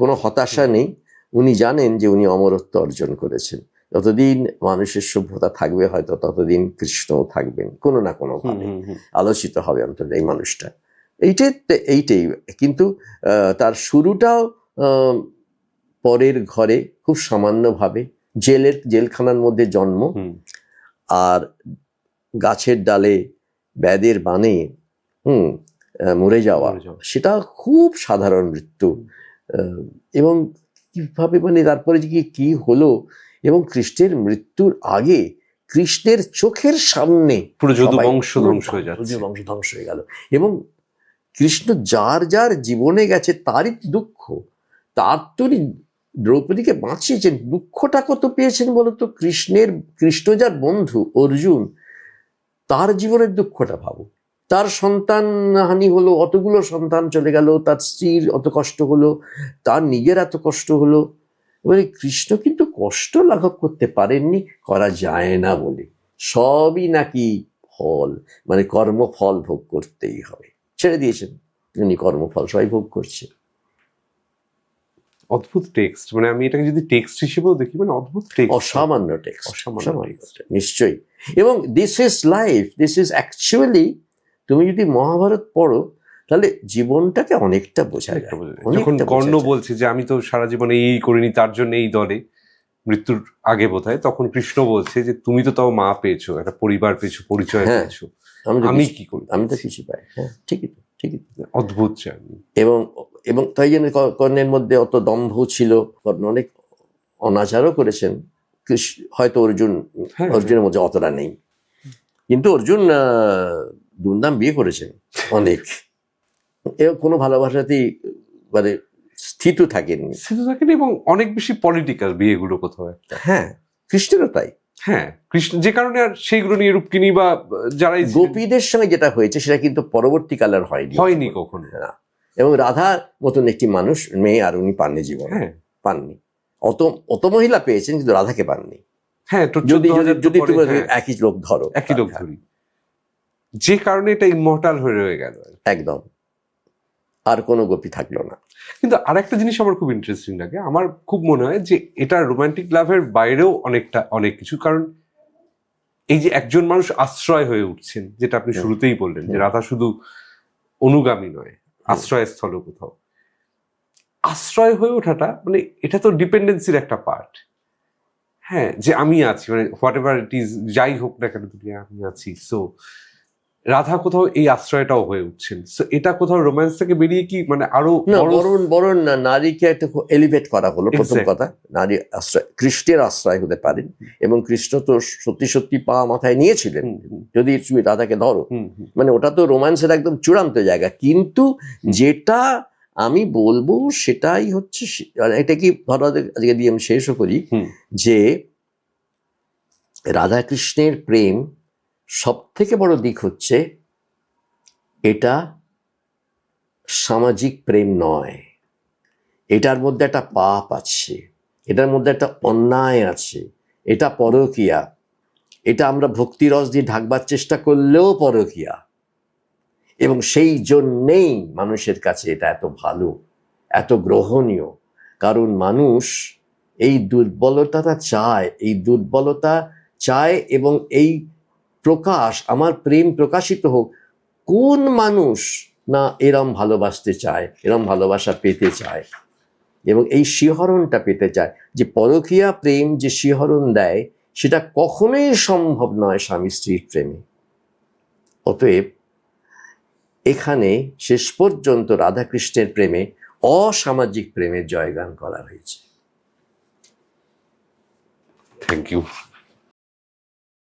কোনো হতাশা নেই। উনি জানেন যে উনি অমরত্ব অর্জন করেছেন। যতদিন মানুষের সভ্যতা থাকবে হয়তো ততদিন কৃষ্ণও থাকবেন, কোনো না কোনো ভাবে আলোচিত হবে অন্তত এই মানুষটা। এইটাই কিন্তু তার শুরুটাও পরের ঘরে, খুব সামান্যভাবে, জেলখানার মধ্যে জন্ম, আর গাছের ডালে ব্যাদের বানে মরে যাওয়া, সেটা খুব সাধারণ মৃত্যু। এবং কিভাবে মানে তারপরে কি হলো, এবং কৃষ্ণের মৃত্যুর আগে কৃষ্ণের চোখের সামনে পুরো বংশ ধ্বংস হয়ে গেল। এবং কৃষ্ণ যার যার জীবনে গেছে তারই দুঃখ, তার তো দ্রৌপদীকে বাঁচিয়েছেন, দুঃখটা কত পেয়েছেন বলতো? কৃষ্ণ যার বন্ধু অর্জুন, তার জীবনের দুঃখটা ভাবো। তার সন্তান হানি হলো, অতগুলো সন্তান চলে গেল, তার স্ত্রীর অত কষ্ট হলো, তার নিজের এত কষ্ট হলো। এবারে কৃষ্ণ কিন্তু কষ্ট লাঘব করতে পারেননি, করা যায় না বলে। সবই নাকি ফল, মানে কর্মফল ভোগ করতেই হবে, ছেড়ে দিয়েছেন উনি, কর্মফল সবাই ভোগ করছে। অদ্ভুত টেক্সট, মানে আমি এটাকে যদি টেক্সট হিসেবেও দেখি, মানে অদ্ভুত টেক্সট, অসামান্য টেক্সট, অসামান্য text। নিশ্চয়ই। এবং this is life, this is actually, তুমি যদি মহাভারত পড়ো তাহলে জীবনটাকে অনেকটা বোঝা যায়। যখন কর্ণ বলছে যে আমি তো সারা জীবনে এই করিনি, তার জন্য এই দলে মৃত্যুর আগে বোধহয়, তখন কৃষ্ণ বলছে যে তুমি তো তাও মা পেয়েছো, একটা পরিবার পেয়েছো, পরিচয় হ্যাঁ, পেয়েছো, আমি কি করি? আমি তো কিছু পাই। হ্যাঁ, ঠিকই তো, ঠিকই তো। অদ্ভুত জার্নি। এবং এবং তাই জন্য কর্ণের মধ্যে অত দম্ভ ছিল, কর্ণ অনেক অনাচারও করেছেন, হয়তো অর্জুনের মধ্যে অতটা নেই, কিন্তু অর্জুন দুর্দাম বিয়ে করেছেন অনেক, এবং কোনো ভালোবাসাতেই মানে স্থিত থাকেননি। এবং অনেক বেশি পলিটিক্যাল বিয়েগুলো কোথাও একটা। হ্যাঁ, কৃষ্ণেরও তাই। হ্যাঁ, কৃষ্ণ যে কারণে আর সেইগুলো নিয়ে রূপকিনী বা যারাই গোপীদের সঙ্গে যেটা হয়েছে সেটা কিন্তু পরবর্তীকালে আর হয়নি কখনো। না। এবং রাধার মতন একটি মানুষ মেয়ে আর উনি পাননি জীবনে, হ্যাঁ, পাননি। অত মহিলা পেয়েছেন কিন্তু রাধাকে পাননি। হ্যাঁ, তো যদি যদি তুমি হ্যাঁ, একই লোক ধরো, একই লোক ধরি, যে কারণে এটা ইমমর্টাল হয়ে রয়ে গেল একদম, আর কোনো গোপী থাকলো না। কিন্তু আরেকটা জিনিস আমার খুব ইন্টারেস্টিং লাগে, আমার খুব মনে হয় যে এটা রোমান্টিক লাভের বাইরেও অনেক কিছু, কারণ এই যে একজন মানুষ আশ্রয় হয়ে উঠছেন, যেটা আপনি শুরুতেই বললেন যে রাধা শুধু অনুগামী নয়, আশ্রয়স্থল কোথাও আশ্রয় হয়ে ওঠাটা, মানে এটা তো ডিপেন্ডেন্সির একটা পার্ট। হ্যাঁ, যে আমি আছি, মানে হোয়াট এভার ইট ইজ, যাই হোক না কেন দুনিয়া আমি আছি। সো রাধা কোথাও এই আশ্রয়টাও হয়ে উঠছেন। সো এটা কোথাও রোম্যান্স থেকে বেরিয়ে কি মানে আরো বরং নারীকে একটু এলিভেট করা হলো। প্রথম কথা, নারী আশ্রয়, কৃষ্ণের আশ্রয় হতে পারেন, এবং কৃষ্ণ তো সত্যি সত্যি পা মাথায় নিয়েছিলেন, যদি তুমি রাধাকে ধরো, মানে ওটা তো রোম্যান্সের একদম চূড়ান্ত জায়গা। কিন্তু যেটা আমি বলবো সেটাই হচ্ছে, এটা কি ধরো আজকে দিয়ে আমি শেষও করি, যে রাধা কৃষ্ণের প্রেম সব থেকে বড় দিক হচ্ছে এটা সামাজিক প্রেম নয়, এটার মধ্যে একটা পাপ আছে, এটার মধ্যে একটা অন্যায় আছে, এটা পরকীয়া, এটা আমরা ভক্তিরস দিয়ে ঢাকবার চেষ্টা করলেও পরকীয়া, এবং সেই জন্যেই মানুষের কাছে এটা এত ভালো, এত গ্রহণীয়। কারণ মানুষ এই দুর্বলতাটা চায়, এই দুর্বলতা চায়, এবং এই প্রকাশ, আমার প্রেম প্রকাশিত হোক। কোন মানুষ না এরম ভালোবাসতে চায়, এরম ভালোবাসা পেতে চায়, এবং এই শিহরণটা পেতে চায়। যে পরকীয়া প্রেম যে শিহরণ দেয়, সেটা কখনোই সম্ভব নয় স্বামী স্ত্রীর প্রেমে। অতএব এখানে শেষ পর্যন্ত রাধাকৃষ্ণের প্রেমে অসামাজিক প্রেমের জয়গান করা হয়েছে। Thank you.